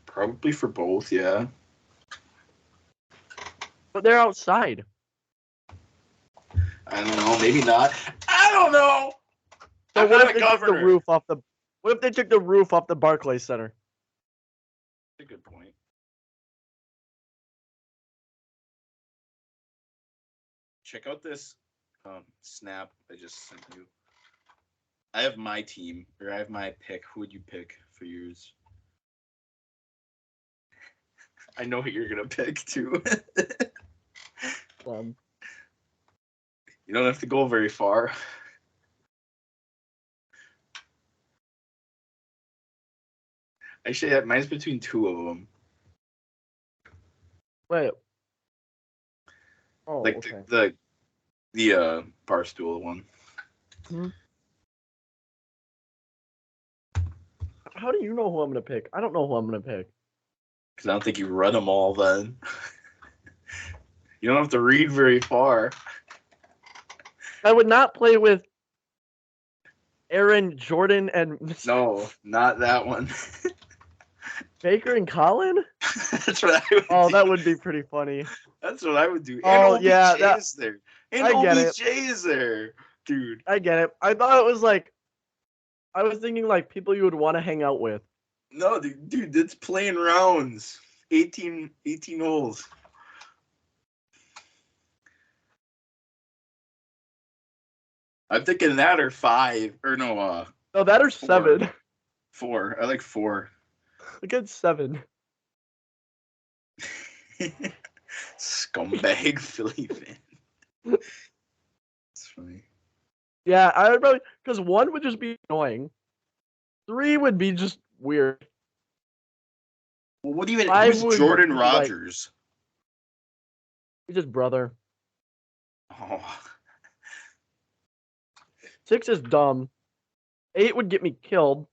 Probably for both, yeah. But they're outside. I don't know. Maybe not. I don't know. So I'm what not if a they took governor. the roof off the? What if they took the roof off the Barclays Center? That's a good point. Check out this snap I just sent you. I have my team, or I have my pick. Who would you pick for yours? I know who you're gonna pick too. You don't have to go very far. Actually, mine's between two of them. Wait. Oh, like okay. the Barstool one. Hmm? How do you know who I'm gonna pick? I don't know who I'm gonna pick. Because I don't think you read them all then. You don't have to read very far. I would not play with Aaron, Jordan, and No, not that one. Baker and Colin? That's what I would do. Oh, that would be pretty funny. That's what I would do. Oh, and yeah, is there. And I get OBJ is there, dude. I get it. I thought it was like, I was thinking like people you would want to hang out with. No, dude, it's playing rounds. 18 holes. I'm thinking that or 5. Or no, No, that or 4. 7. 4. I like 4. A good 7. Scumbag Philly fan. It's funny. Yeah, I would probably because 1 would just be annoying. 3 would be just weird. Well, what even? 5 Who's would Jordan be Rogers? He's his brother. Oh, 6 is dumb. 8 would get me killed.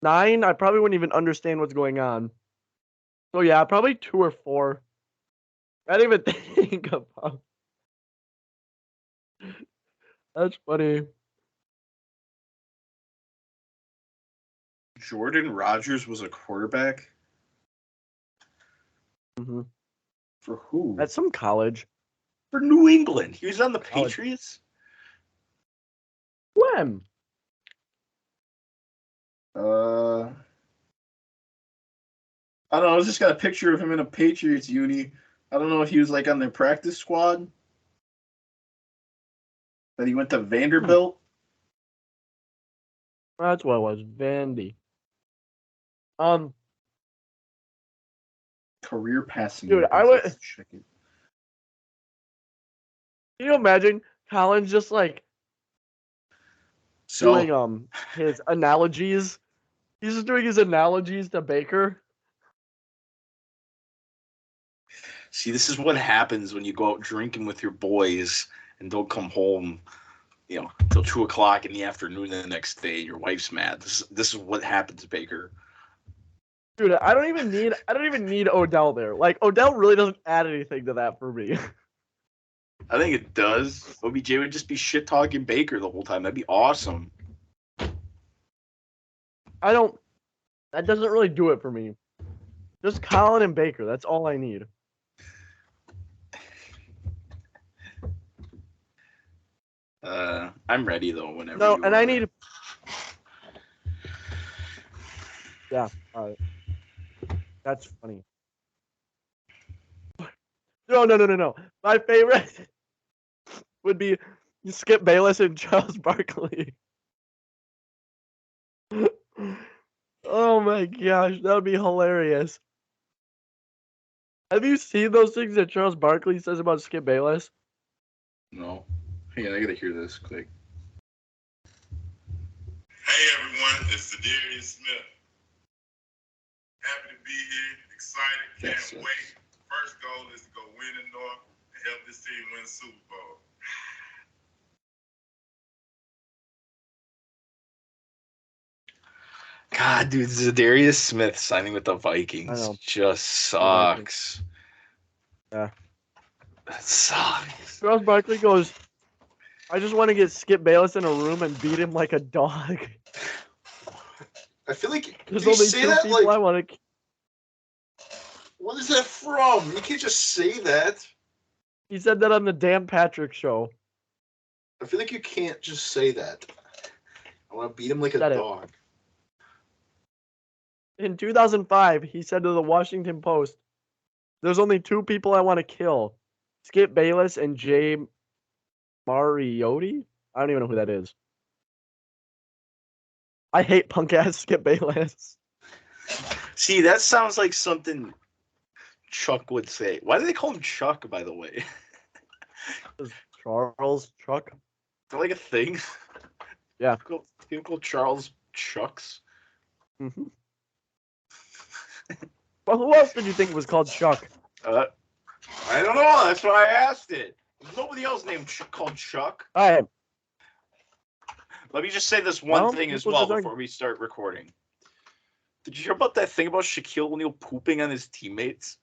9, I probably wouldn't even understand what's going on. So yeah, probably 2 or 4. I didn't even think about. That's funny. Jordan Rogers was a quarterback hmm for who? At some college. For New England. He was on the College. Patriots. When? I don't know. I just got a picture of him in a Patriots uni. I don't know if he was like on their practice squad. But he went to Vanderbilt. That's what it was. Vandy. Career passing. Dude, I yards. would. Let's check it. Can you imagine Collins just like So doing his analogies? He's just doing his analogies to Baker. see, this is what happens when you go out drinking with your boys and don't come home, till 2:00 in the afternoon the next day. Your wife's mad. This is what happens, Baker. Dude, I don't even need Odell there. Like Odell really doesn't add anything to that for me. I think it does. OBJ would just be shit talking Baker the whole time. That'd be awesome. That doesn't really do it for me. Just Colin and Baker. That's all I need. I'm ready though. Whenever. No, you and are. I need. Yeah, all right. That's funny. No. My favorite would be Skip Bayless and Charles Barkley. Oh my gosh, that would be hilarious. Have you seen those things that Charles Barkley says about Skip Bayless? No. Hang on, I gotta hear this quick. Hey everyone, it's Desean Smith. Happy to be here, excited, can't wait. First goal is to go win the North and help this team win the Super Bowl. God, dude, Zadarius Smith signing with the Vikings just sucks. Yeah. That sucks. Charles Barkley goes, I just want to get Skip Bayless in a room and beat him like a dog. I feel like There's you only say 2 that people like I want to. what is that from? You can't just say that. He said that on the Dan Patrick show. I feel like you can't just say that. I want to beat him like a Said it. dog. In 2005, he said to the Washington Post, there's only 2 people I want to kill. Skip Bayless and Jay Mariotti? I don't even know who that is. I hate punk ass Skip Bayless. See, that sounds like something Chuck would say. Why do they call him Chuck, by the way? Charles Chuck? Is that like a thing? Yeah. People call Charles Chucks. Mm-hmm. Well, who else did you think was called Chuck? I don't know. That's why I asked it. There's nobody else named called Chuck. All right. Let me just say this one thing as well people before we start recording. Did you hear about that thing about Shaquille O'Neal pooping on his teammates?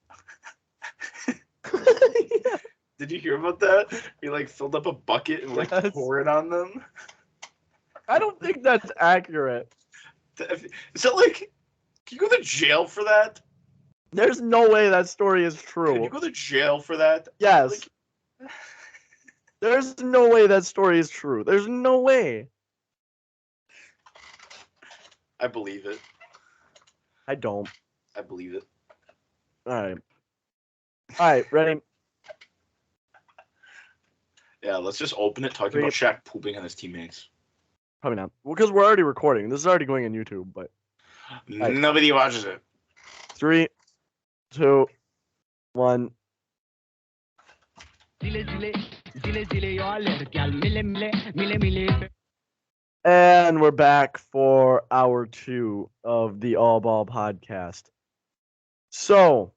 Yeah. Did you hear about that? He filled up a bucket and poured it on them. I don't think that's accurate. Is that can you go to jail for that? There's no way that story is true. Can you go to jail for that? Yes. There's no way that story is true. There's no way. I believe it. I don't. I believe it. All right, ready? Yeah, let's just open it talking about Shaq pooping on his teammates. Probably not. Well, because we're already recording. This is already going on YouTube, but Nobody watches it. 3, 2, one. And we're back for hour 2 of the All Ball podcast. So,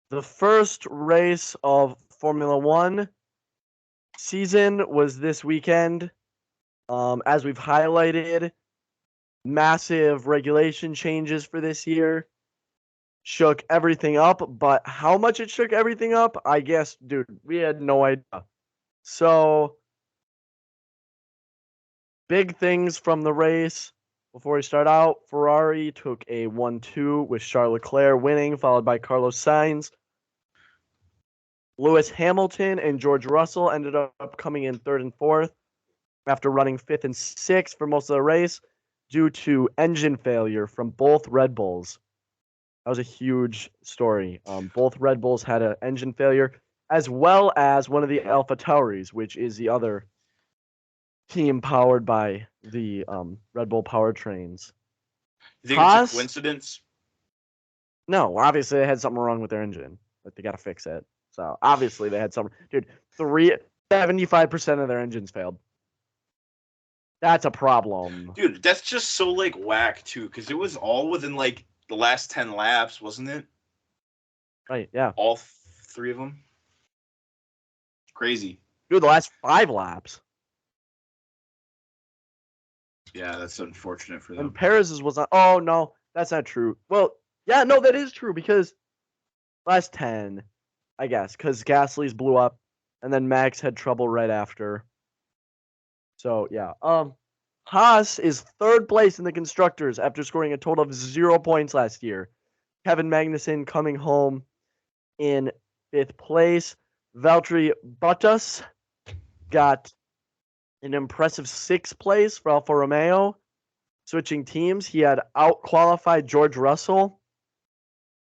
the first race of Formula One season was this weekend. As we've highlighted, massive regulation changes for this year. Shook everything up, but how much it shook everything up, I guess, dude, we had no idea. So, big things from the race. Before we start out, Ferrari took a 1-2 with Charles Leclerc winning, followed by Carlos Sainz. Lewis Hamilton and George Russell ended up coming in 3rd and 4th after running 5th and 6th for most of the race due to engine failure from both Red Bulls. That was a huge story. Both Red Bulls had an engine failure, as well as one of the Alpha Tauris, which is the other team powered by the Red Bull powertrains. You think it's a coincidence? No, obviously they had something wrong with their engine. Like they got to fix it. So obviously they had something. Dude, 75% of their engines failed. That's a problem. Dude, that's just so like whack too, because it was all within like the last 10 laps, wasn't it? Right, yeah. All 3 of them. Crazy. Dude, the last 5 laps. Yeah, that's unfortunate for them. And Perez's was not. Oh, no, that's not true. Well, yeah, no, that is true because last 10, I guess, because Gasly's blew up and then Max had trouble right after. So, yeah. Haas is 3rd place in the Constructors after scoring a total of 0 points last year. Kevin Magnussen coming home in 5th place. Valtteri Bottas got an impressive 6th place for Alfa Romeo. Switching teams, he had out-qualified George Russell,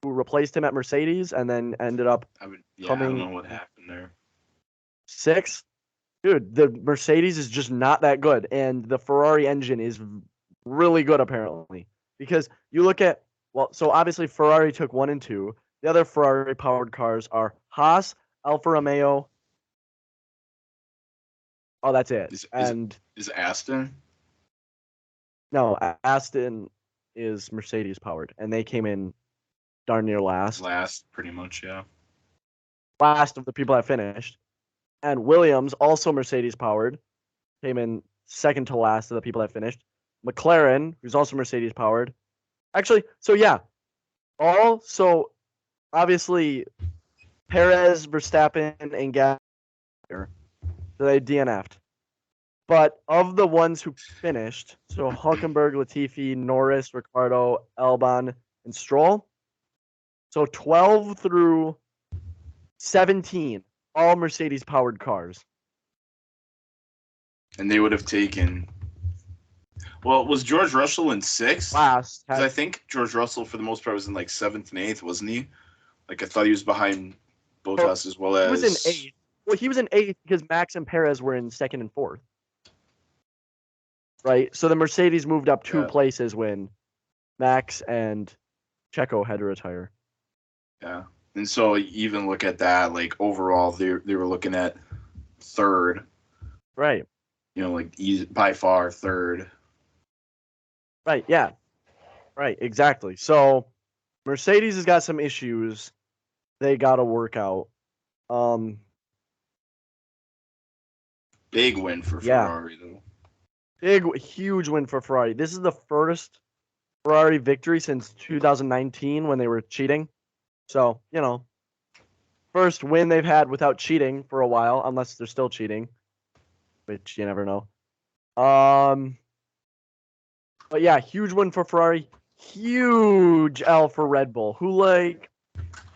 who replaced him at Mercedes, and then ended up I don't know what happened there. 6th. Dude, the Mercedes is just not that good, and the Ferrari engine is really good, apparently. Because you look at, so obviously Ferrari took 1 and 2. The other Ferrari-powered cars are Haas, Alfa Romeo. Oh, that's it. Is Aston? No, Aston is Mercedes-powered, and they came in darn near last. Last, pretty much, yeah. Last of the people that finished. And Williams, also Mercedes-powered, came in 2nd to last of the people that finished. McLaren, who's also Mercedes-powered. Actually, so yeah. So, obviously, Perez, Verstappen, and Gasly, they DNF'd. But of the ones who finished, so Hülkenberg, Latifi, Norris, Ricciardo, Albon, and Stroll, so 12 through 17, all Mercedes-powered cars. And they would have taken... Well, was George Russell in 6th? Last. Because I think George Russell, for the most part, was in like 7th and 8th, wasn't he? Like, I thought he was behind Bottas as well as... He was in 8th. Well, he was in 8th because Max and Perez were in 2nd and 4th. Right? So the Mercedes moved up 2 places when Max and Checo had to retire. Yeah. And so even look at that, like overall, they were looking at 3rd. Right. You know, like by far 3rd. Right, yeah. Right, exactly. So Mercedes has got some issues they got to work out. Big win for Ferrari, though. Huge win for Ferrari. This is the first Ferrari victory since 2019 when they were cheating. So, first win they've had without cheating for a while, unless they're still cheating, which you never know. But yeah, huge win for Ferrari. Huge L for Red Bull, who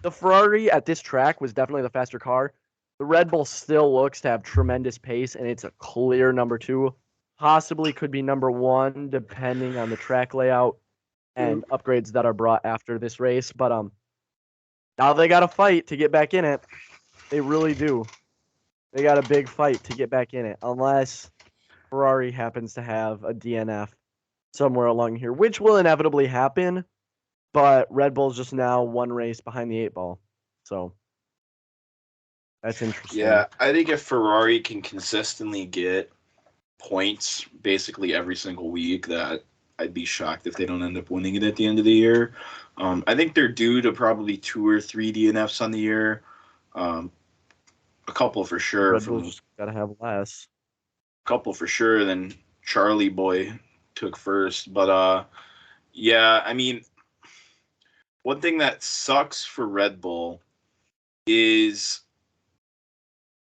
the Ferrari at this track was definitely the faster car. The Red Bull still looks to have tremendous pace, and it's a clear number 2. Possibly could be number 1, depending on the track layout and upgrades that are brought after this race. But now they got to fight to get back in it. They really do. They got a big fight to get back in it, unless Ferrari happens to have a DNF somewhere along here, which will inevitably happen. But Red Bull's just now 1 race behind the 8 ball. So that's interesting. Yeah, I think if Ferrari can consistently get points basically every single week, that I'd be shocked if they don't end up winning it at the end of the year. I think they're due to probably 2 or 3 DNFs on the year. A couple for sure. Red Bull's just gotta have less. Couple for sure. Then Charlie Boy took first, but yeah, I mean, one thing that sucks for Red Bull is,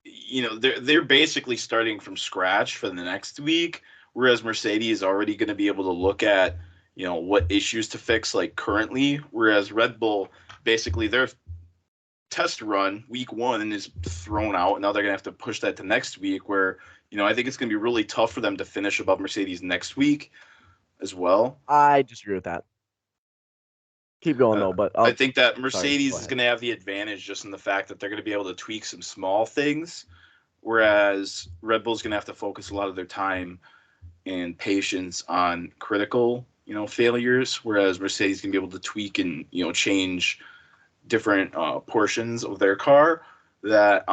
you know, they're basically starting from scratch for the next week, whereas Mercedes is already going to be able to look at, you know, what issues to fix like currently, whereas Red Bull basically their test run week 1 is thrown out, and now they're going to have to push that to next week, where, you know, I think it's going to be really tough for them to finish above Mercedes next week as well. I disagree with that. Keep going though, but I think that Mercedes is going to have the advantage just in the fact that they're going to be able to tweak some small things, whereas Red Bull's going to have to focus a lot of their time and patience on critical, you know, failures, whereas Mercedes can be able to tweak and, you know, change different portions of their car that,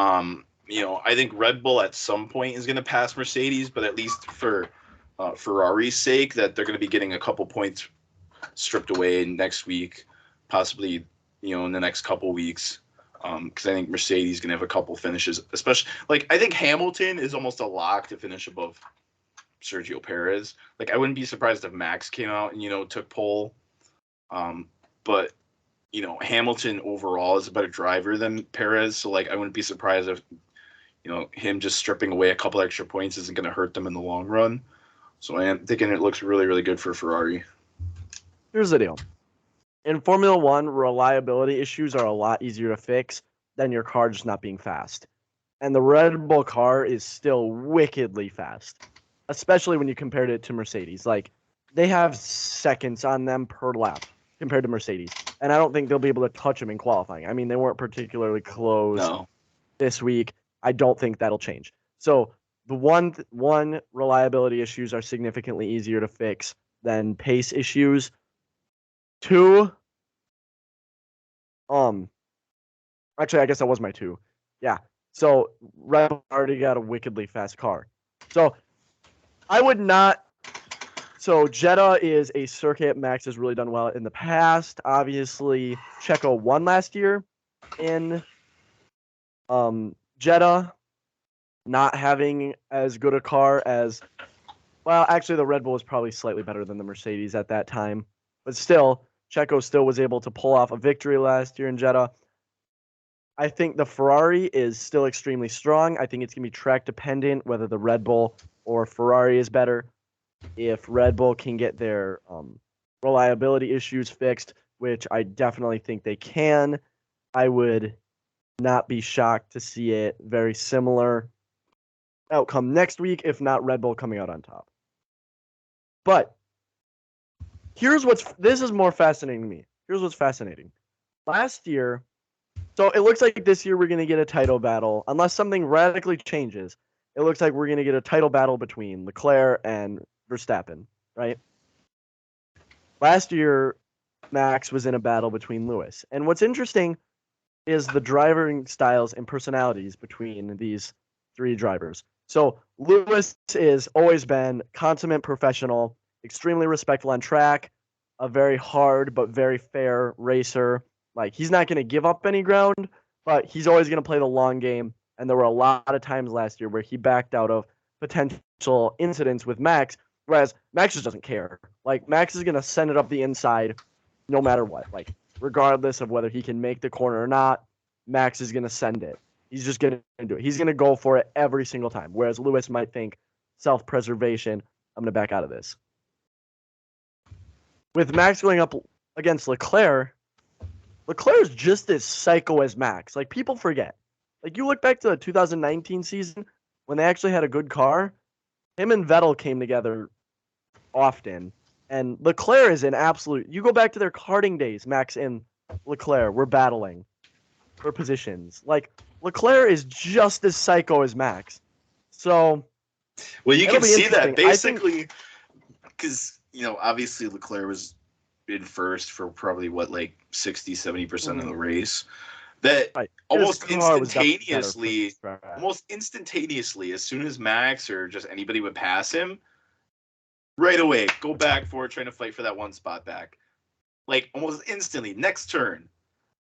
you know, I think Red Bull at some point is going to pass Mercedes, but at least for Ferrari's sake, that they're going to be getting a couple points stripped away next week, possibly, you know, in the next couple weeks, because I think Mercedes is going to have a couple finishes, especially, like, I think Hamilton is almost a lock to finish above Sergio Perez. Like, I wouldn't be surprised if Max came out and, you know, took pole, but, you know, Hamilton overall is a better driver than Perez, so, like, I wouldn't be surprised if, you know, him just stripping away a couple extra points isn't going to hurt them in the long run. So I am thinking it looks really, really good for Ferrari. Here's the deal. In Formula One, reliability issues are a lot easier to fix than your car just not being fast. And the Red Bull car is still wickedly fast, especially when you compared it to Mercedes. Like, they have seconds on them per lap compared to Mercedes. And I don't think they'll be able to touch them in qualifying. I mean, they weren't particularly close this week. I don't think that'll change. So the one reliability issues are significantly easier to fix than pace issues. 2, actually, I guess that was my 2. Yeah. So Red Bull already got a wickedly fast car. So I would not. So Jeddah is a circuit Max has really done well in the past. Obviously, Checo won last year in Jeddah, not having as good a car as, well, actually the Red Bull was probably slightly better than the Mercedes at that time. But still, Checo still was able to pull off a victory last year in Jeddah. I think the Ferrari is still extremely strong. I think it's going to be track dependent whether the Red Bull or Ferrari is better. If Red Bull can get their reliability issues fixed, which I definitely think they can, I would not be shocked to see it very similar outcome next week, if not Red Bull coming out on top. But this is more fascinating to me. Here's what's fascinating. Last year, so it looks like this year we're going to get a title battle. Unless something radically changes, it looks like we're going to get a title battle between Leclerc and Verstappen, right? Last year, Max was in a battle between Lewis. And what's interesting is the driving styles and personalities between these 3 drivers. So Lewis has always been consummate professional, extremely respectful on track, a very hard but very fair racer. Like, he's not going to give up any ground, but he's always going to play the long game. And there were a lot of times last year where he backed out of potential incidents with Max, whereas Max just doesn't care. Like, Max is going to send it up the inside no matter what. Like, regardless of whether he can make the corner or not, Max is going to send it. He's just going to do it. He's going to go for it every single time, whereas Lewis might think, self-preservation, I'm going to back out of this. With Max going up against Leclerc is just as psycho as Max. Like, people forget. Like, you look back to the 2019 season when they actually had a good car, him and Vettel came together often. And Leclerc is an absolute... You go back to their karting days, Max and Leclerc were battling for positions. Like, Leclerc is just as psycho as Max. So... Well, you can see that basically because, you know, obviously Leclerc was in first for probably, 60-70% of the race. that Right. almost His car was definitely better for instantaneously, as soon as Max or just anybody would pass him, right away, go back forward, trying to fight for that one spot back. Like almost instantly, next turn,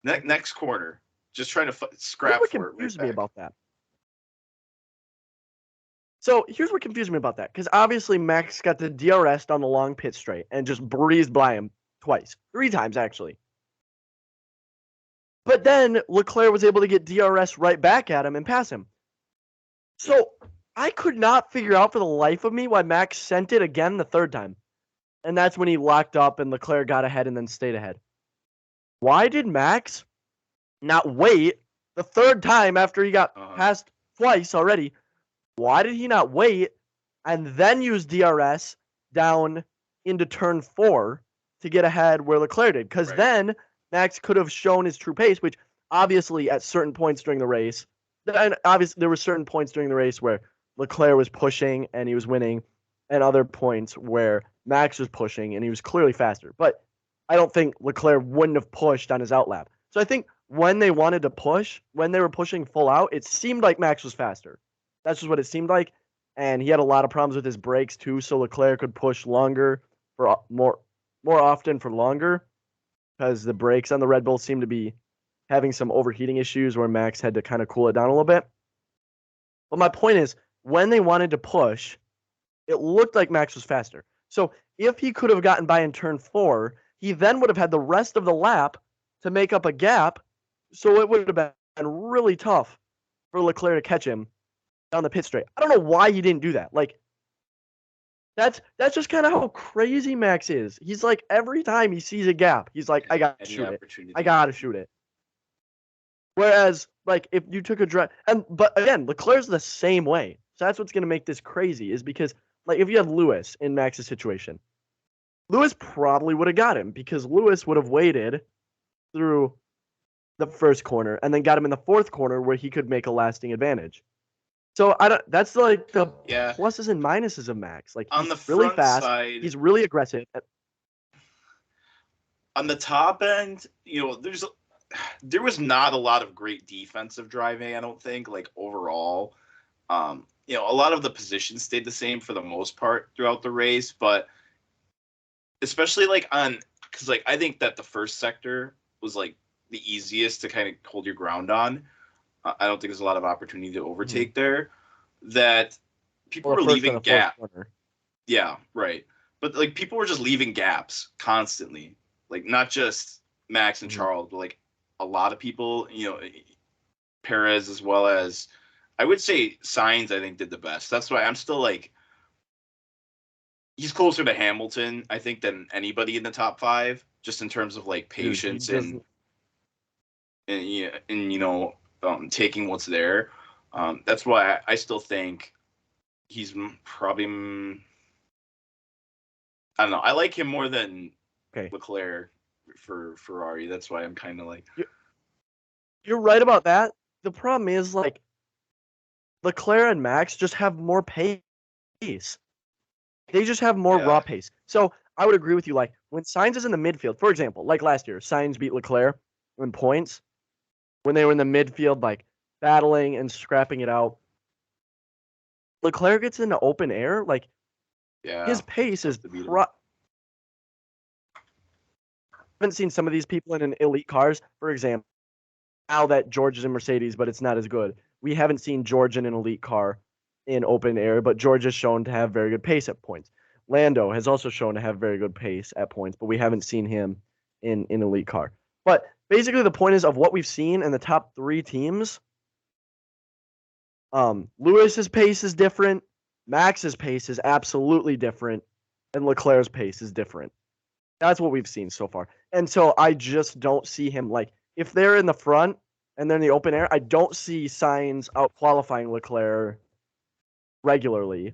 next corner, just trying to scrap Here's what for it. confused me about that. So here's what confused me about that, because obviously Max got the DRS down the long pit straight and just breezed by him three times actually. But then Leclerc was able to get DRS right back at him and pass him. So I could not figure out for the life of me why Max sent it again the third time. And that's when he locked up and Leclerc got ahead and then stayed ahead. Why did Max not wait the third time after he got passed twice already? Why did he not wait and then use DRS down into turn 4 to get ahead where Leclerc did? Because then Max could have shown his true pace, which obviously at certain points during the race, and obviously there were certain points during the race where Leclerc was pushing and he was winning, and other points where Max was pushing and he was clearly faster. But I don't think Leclerc wouldn't have pushed on his outlap. So I think when they wanted to push, when they were pushing full out, it seemed like Max was faster. That's just what it seemed like. And he had a lot of problems with his brakes too, so Leclerc could push longer for more often for longer, because the brakes on the Red Bull seemed to be having some overheating issues where Max had to kind of cool it down a little bit. But my point is, when they wanted to push, it looked like Max was faster. So if he could have gotten by in turn 4, he then would have had the rest of the lap to make up a gap. So it would have been really tough for Leclerc to catch him down the pit straight. I don't know why he didn't do that. Like, that's just kind of how crazy Max is. He's like, every time he sees a gap, he's like, I gotta shoot it. I gotta shoot it. Whereas, like, if you took a drive, but again, Leclerc's the same way. So that's what's gonna make this crazy, is because, like, if you had Lewis in Max's situation, Lewis probably would have got him, because Lewis would have waited through the first corner and then got him in the fourth corner where he could make a lasting advantage. So that's like the pluses and minuses of Max. Like, on he's the really front fast, side, he's really aggressive. On the top end, there was not a lot of great defensive driving, I don't think, like overall. A lot of the positions stayed the same for the most part throughout the race, but especially because I think that the first sector was like the easiest to kind of hold your ground on. I don't think there's a lot of opportunity to overtake there. That people were leaving gaps. Yeah, right. But like people were just leaving gaps constantly. Like not just Max and Charles, but like a lot of people, Perez, as well as I would say Sainz, I think did the best. That's why I'm still like, he's closer to Hamilton, I think, than anybody in the top 5, just in terms of like patience and taking what's there. That's why I still think he's probably, I don't know. I like him more than Leclerc for Ferrari. That's why I'm kind of like. You're right about that. The problem is, like, Leclerc and Max just have more pace. They just have more raw pace. So I would agree with you. Like, when Sainz is in the midfield, for example, like last year, Sainz beat Leclerc in points when they were in the midfield, like battling and scrapping it out. Leclerc gets into open air, like, his pace is. I haven't seen some of these people in elite cars, for example. Now that George is in Mercedes, but it's not as good. We haven't seen George in an elite car in open air, but George is shown to have very good pace at points. Lando has also shown to have very good pace at points, but we haven't seen him in an elite car. But basically the point is, of what we've seen in the top 3 teams, Lewis's pace is different, Max's pace is absolutely different, and Leclerc's pace is different. That's what we've seen so far. And so I just don't see him, like, if they're in the front and they're in the open air, I don't see Sainz out qualifying Leclerc regularly.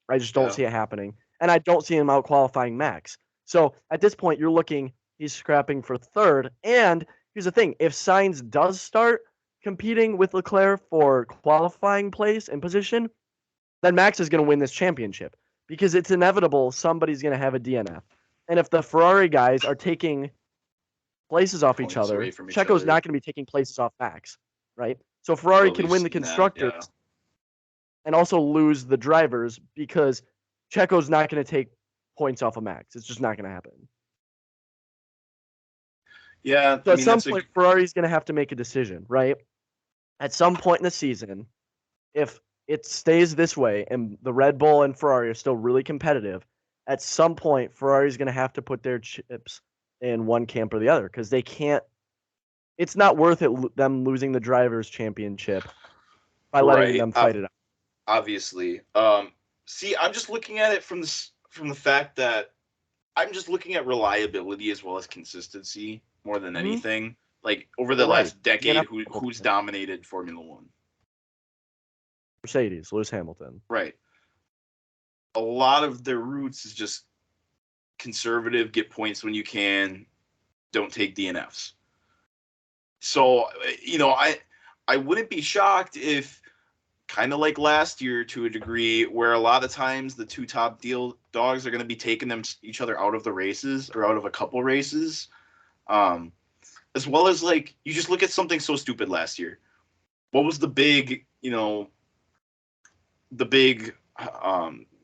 I just don't see it happening. And I don't see him out qualifying Max. So at this point, you're looking, he's scrapping for third. And here's the thing, if Sainz does start competing with Leclerc for qualifying place and position, then Max is going to win this championship, because it's inevitable somebody's going to have a DNF. And if the Ferrari guys are taking places off each Points other, away from each Checo's other. not going to be taking places off Max, right? So Ferrari Well, can we've win the seen that, constructors yeah. and also lose the drivers because Checo's not going to take points off of Max. It's just not going to happen. Yeah, So I at mean, some that's point, Ferrari's going to have to make a decision, right? At some point in the season, if it stays this way and the Red Bull and Ferrari are still really competitive, at some point, Ferrari's going to have to put their chips in one camp or the other because they can't. It's not worth it them losing the drivers' championship by letting them fight it out. Obviously. See, I'm just looking at it from the fact that I'm just looking at reliability as well as consistency more than anything. Like over the last decade, who's dominated Formula One? Mercedes, Lewis Hamilton. Right. A lot of their roots is just conservative, get points when you can, don't take DNFs. So, I wouldn't be shocked if, kind of like last year to a degree, where a lot of times the two top deal dogs are going to be taking each other out of the races or out of a couple races. As well as, like, you just look at something so stupid last year. What was the big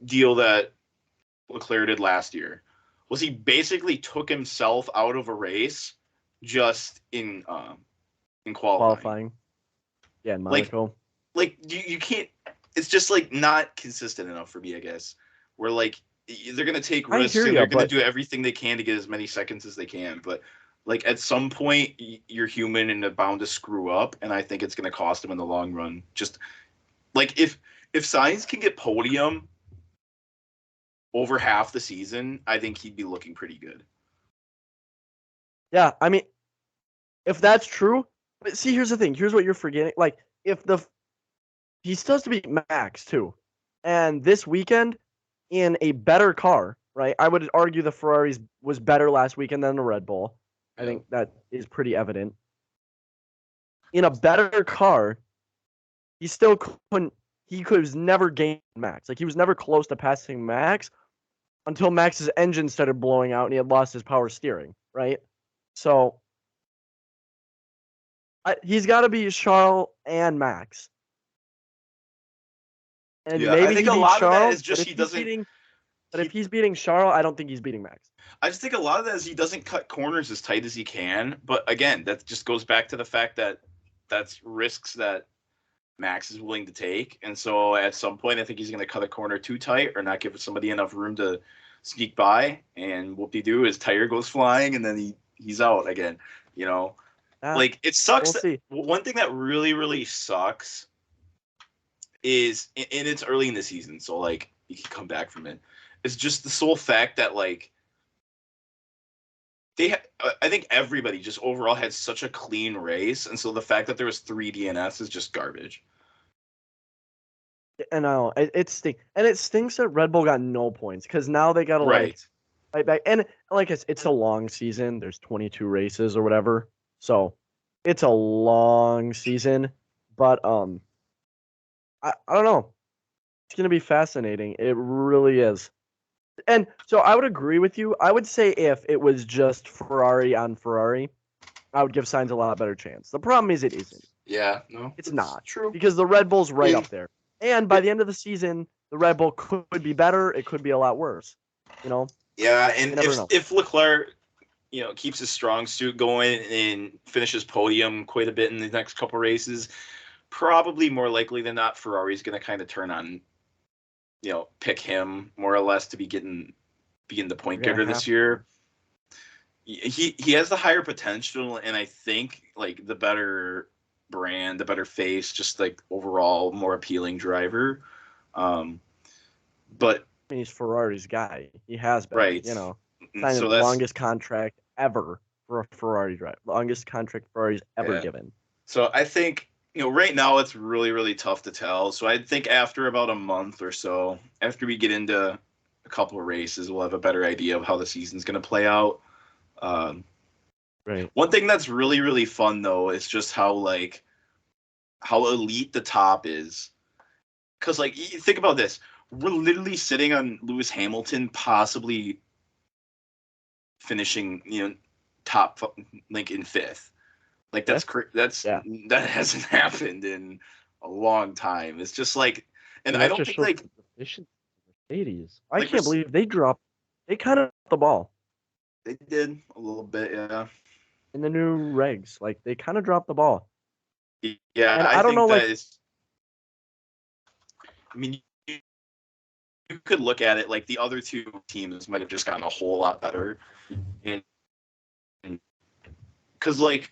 deal that Leclerc did last year? Was he basically took himself out of a race just in qualifying. Yeah, in Monaco. Like you can't. It's just like not consistent enough for me, I guess. Where like they're gonna take risks and they're gonna do everything they can to get as many seconds as they can, but like at some point you're human and they're bound to screw up, and I think it's gonna cost them in the long run. Just like if Sainz can get podium over half the season, I think he'd be looking pretty good. Yeah, I mean, if that's true, but see, here's the thing. Here's what you're forgetting. Like, he still has to beat Max too, and this weekend in a better car, right? I would argue the Ferraris was better last weekend than the Red Bull. I think that is pretty evident. In a better car, he still couldn't. He could never gain Max. Like he was never close to passing Max until Max's engine started blowing out and he had lost his power steering, right? So he's got to be Charles and Max. And maybe I think he a beats lot Charles, of that is just he doesn't. If he's beating Charles, I don't think he's beating Max. I just think a lot of that is he doesn't cut corners as tight as he can. But again, that just goes back to the fact that that's risks that Max is willing to take. And so at some point, I think he's going to cut a corner too tight or not give somebody enough room to sneak by. And whoop-de-doo, his tire goes flying and then he's out again. Like it sucks. One thing that really, really sucks is, and it's early in the season, so like you can come back from it. It's just the sole fact that like I think everybody just overall had such a clean race, and so the fact that there was 3 DNFs is just garbage. I know it stinks, and it stinks that Red Bull got no points because now they got to like fight back, and like it's a long season. There's 22 races or whatever, so it's a long season. But I don't know. It's gonna be fascinating. It really is. And so I would agree with you. I would say if it was just Ferrari on Ferrari, I would give Sainz a lot better chance. The problem is it isn't. Yeah, no. It's not. True. Because the Red Bull's right up there. And by the end of the season, the Red Bull could be better. It could be a lot worse. Yeah, and if Leclerc, keeps his strong suit going and finishes podium quite a bit in the next couple races, probably more likely than not, Ferrari's going to kind of turn on, pick him more or less to being the point getter this year. He has the higher potential, and I think like the better brand, the better face, just like overall more appealing driver. But he's Ferrari's guy. He has been, right. Signed the longest contract ever for a Ferrari driver. Longest contract Ferrari's ever given. So I think, right now it's really, really tough to tell. So I think after about a month or so, after we get into a couple of races, we'll have a better idea of how the season's going to play out. Right. One thing that's really, really fun though is just how elite the top is. Because like, you think about this, we're literally sitting on Lewis Hamilton possibly finishing, top, like in fifth. Like that hasn't happened in a long time. It's just like, and I don't think like Mercedes. I can't believe they kind of dropped the ball. They did a little bit, yeah. In the new regs, like they kind of dropped the ball. Yeah, and I don't know, like, I mean, you could look at it like the other two teams might have just gotten a whole lot better, and because like,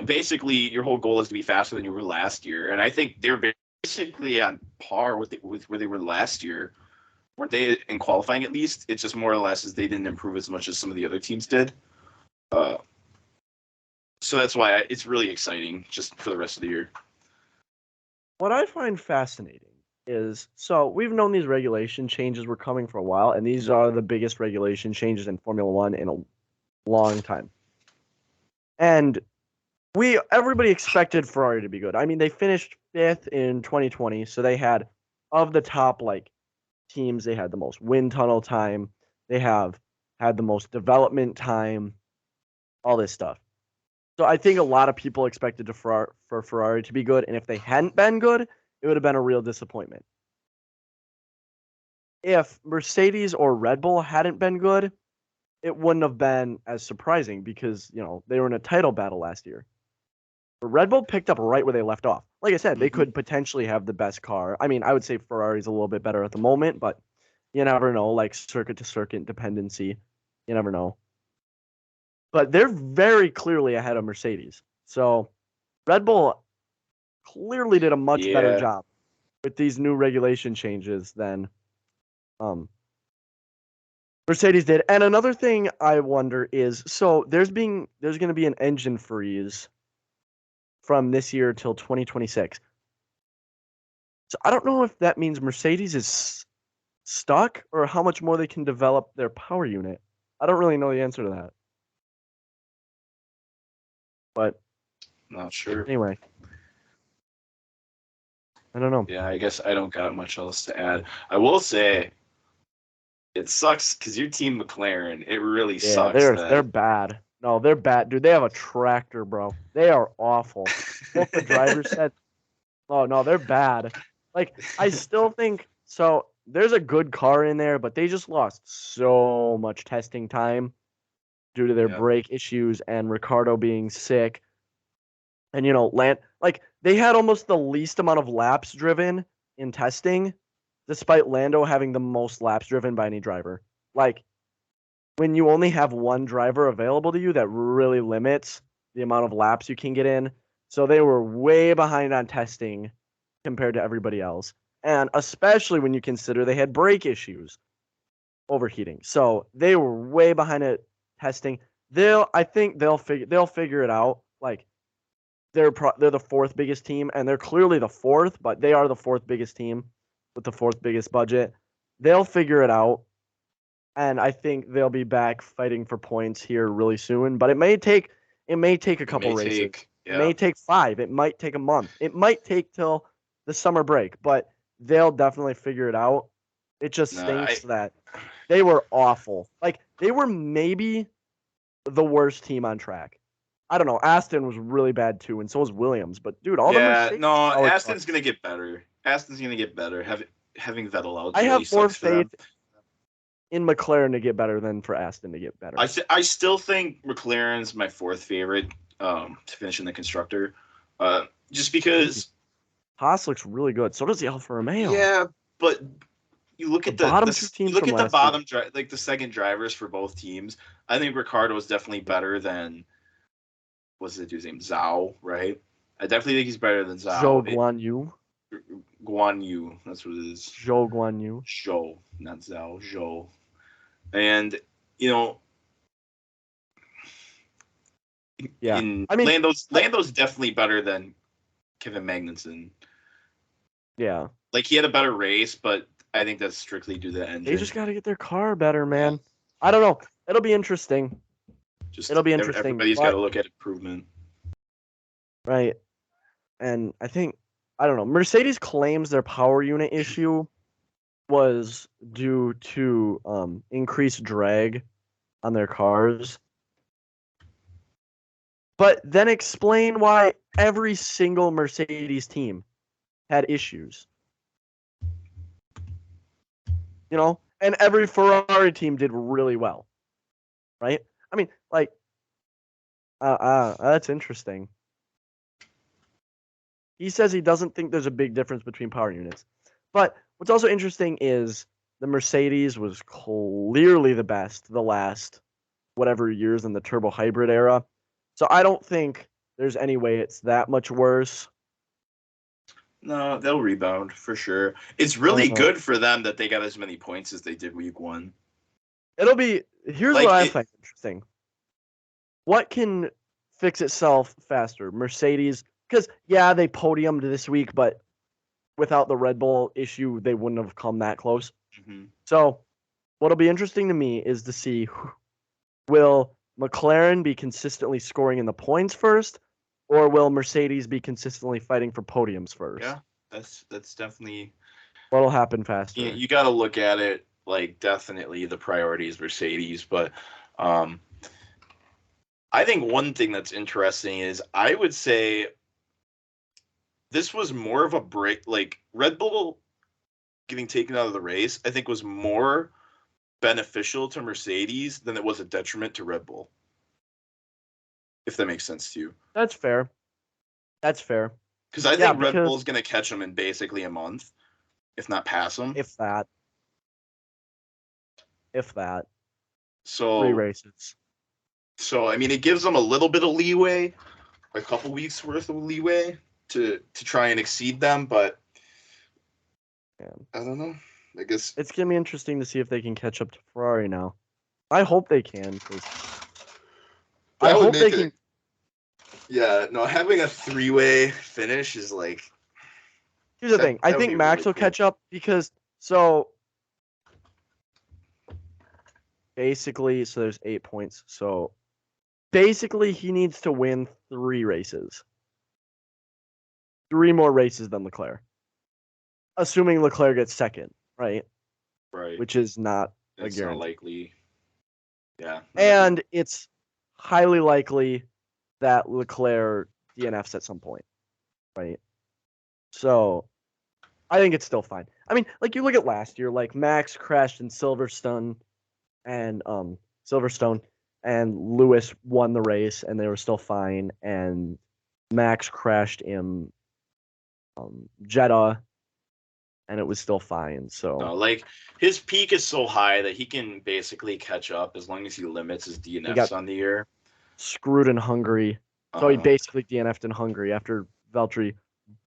basically your whole goal is to be faster than you were last year, and I think they're basically on par with where they were last year. Weren't they in qualifying at least? It's just more or less as they didn't improve as much as some of the other teams did. So that's why it's really exciting just for the rest of the year. What I find fascinating is, so we've known these regulation changes were coming for a while, and these are the biggest regulation changes in Formula One in a long time. And everybody expected Ferrari to be good. I mean, they finished 5th in 2020, so they had, of the top teams, they had the most wind tunnel time. They have had the most development time, all this stuff. So I think a lot of people expected for Ferrari to be good, and if they hadn't been good, it would have been a real disappointment. If Mercedes or Red Bull hadn't been good, it wouldn't have been as surprising because, they were in a title battle last year. But Red Bull picked up right where they left off. Like I said, they could potentially have the best car. I mean, I would say Ferrari's a little bit better at the moment, but you never know, like circuit to circuit dependency. You never know. But they're very clearly ahead of Mercedes. So Red Bull clearly did a much better job with these new regulation changes than Mercedes did. And another thing I wonder is, so there's going to be an engine freeze from this year till 2026. So I don't know if that means Mercedes is stuck or how much more they can develop their power unit. I don't really know the answer to that. But not sure. Anyway, I don't know. Yeah, I guess I don't got much else to add. I will say it sucks because your team McLaren, it really sucks. They're bad. No, they're bad, dude. They have a tractor, bro. They are awful. Both the drivers said, "Oh no, they're bad." Like, I still think so. There's a good car in there, but they just lost so much testing time due to their brake issues and Ricciardo being sick. And they had almost the least amount of laps driven in testing, despite Lando having the most laps driven by any driver. Like, when you only have one driver available to you, that really limits the amount of laps you can get in. So they were way behind on testing compared to everybody else. And especially when you consider they had brake issues, overheating. So they were way behind at testing. I think they'll figure it out. Like, they're the fourth biggest team, and they're clearly the fourth, but they are the fourth biggest team with the fourth biggest budget. They'll figure it out. And I think they'll be back fighting for points here really soon. But it may take a couple races. It may take 5. It might take a month. It might take till the summer break. But they'll definitely figure it out. It just stinks that they were awful. Like, they were maybe the worst team on track. I don't know. Aston was really bad too, and so was Williams. But dude, Aston's gonna get better. Aston's gonna get better. Having Vettel out. I have more faith in McLaren to get better than for Aston to get better. I still think McLaren's my fourth favorite to finish in the constructor, just because Haas looks really good. So does the Alfa Romeo. Yeah, but you look at the bottom two teams. Look at the bottom, like the second drivers for both teams. I think Ricciardo is definitely better than what's the dude's name? Zhao, right? I definitely think he's better than Zhao. Zhou Guan Yu. Guan Yu, that's what it is. Zhou Guan Yu. Zhou, not Zhao. Zhou. And Lando's definitely better than Kevin Magnussen. Yeah. Like, he had a better race, but I think that's strictly due to the engine. They just got to get their car better, man. I don't know. It'll be interesting. It'll be interesting. Everybody's got to look at improvement. Right. And I don't know. Mercedes claims their power unit issue was due to increased drag on their cars. But then explain why every single Mercedes team had issues. You know, and every Ferrari team did really well, right? I mean, like, that's interesting. He says he doesn't think there's a big difference between power units. But what's also interesting is the Mercedes was clearly the best the last whatever years in the turbo hybrid era. So I don't think there's any way it's that much worse. No, they'll rebound for sure. It's really good for them that they got as many points as they did week 1. It'll be here's Like, what I find interesting. What can fix itself faster? Mercedes, because yeah, they podiumed this week, but without the Red Bull issue, they wouldn't have come that close. Mm-hmm. So what'll be interesting to me is to see will McLaren be consistently scoring in the points first, or will Mercedes be consistently fighting for podiums first? Yeah, that's definitely what'll happen faster. You got to look at it like definitely the priority is Mercedes, but I think one thing that's interesting is I would say this was more of a break. Like Red Bull getting taken out of the race, I think was more beneficial to Mercedes than it was a detriment to Red Bull. If that makes sense to you. That's fair. Because I think Red Bull's going to catch them in basically a month, if not pass them. If that. So 3 races. So I mean, it gives them a little bit of leeway, a couple weeks worth of leeway to try and exceed them, but yeah. I don't know. I guess it's gonna be interesting to see if they can catch up to Ferrari now. I hope they can. I hope they can. Yeah, no, having a 3-way finish is like. Here's the thing. I think Max will catch up because basically, so there's 8 points. So basically, he needs to win 3 races. 3 more races than Leclerc. Assuming Leclerc gets second, right? Right. Which is not a guarantee. Not likely. Yeah. And it's highly likely that Leclerc DNFs at some point, right? So I think it's still fine. I mean, like you look at last year, like Max crashed in Silverstone and Lewis won the race and they were still fine, and Max crashed in Jeddah and it was still fine. So no, like his peak is so high that he can basically catch up as long as he limits his DNFs on the year. Screwed in Hungary. So he basically DNF'd in Hungary after Valtteri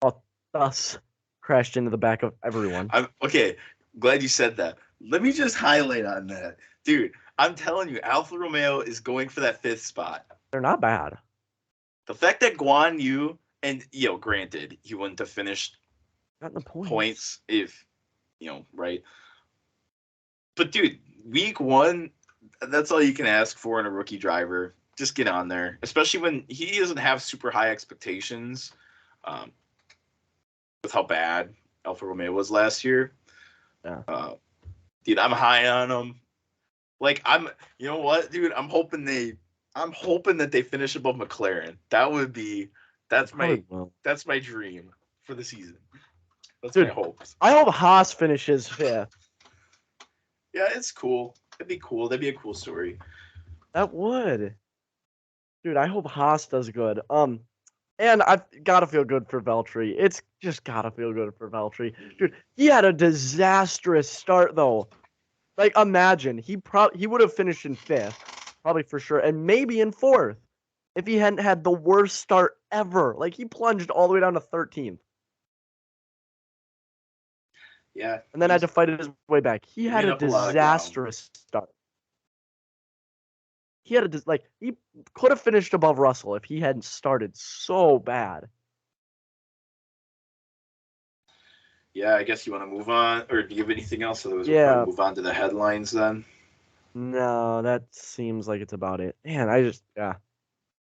Bottas crashed into the back of everyone. Okay, glad you said that. Let me just highlight on that. Dude, I'm telling you, Alfa Romeo is going for that 5th spot. They're not bad. The fact that Guan Yu, and, granted, he wouldn't have finished the points if, right? But, dude, week 1, that's all you can ask for in a rookie driver. Just get on there, especially when he doesn't have super high expectations with how bad Alfa Romeo was last year. Yeah. Dude, I'm high on him. Like you know what, dude? I'm hoping that they finish above McLaren. That's my dream for the season. That's my hopes. I hope Haas finishes 5th. Yeah, it's cool. It'd be cool. That'd be a cool story. That would. Dude, I hope Haas does good. And I've got to feel good for Valtteri. It's just got to feel good for Valtteri. Dude, he had a disastrous start, though. Like, imagine. He would have finished in 5th, probably for sure, and maybe in 4th if he hadn't had the worst start ever. Like, he plunged all the way down to 13th. Yeah. And then had to fight his way back. He had a disastrous start. He could have finished above Russell if he hadn't started so bad. Yeah, I guess you want to move on, or do you have anything else? Otherwise, we'll probably move on to the headlines then. No, that seems like it's about it. Man,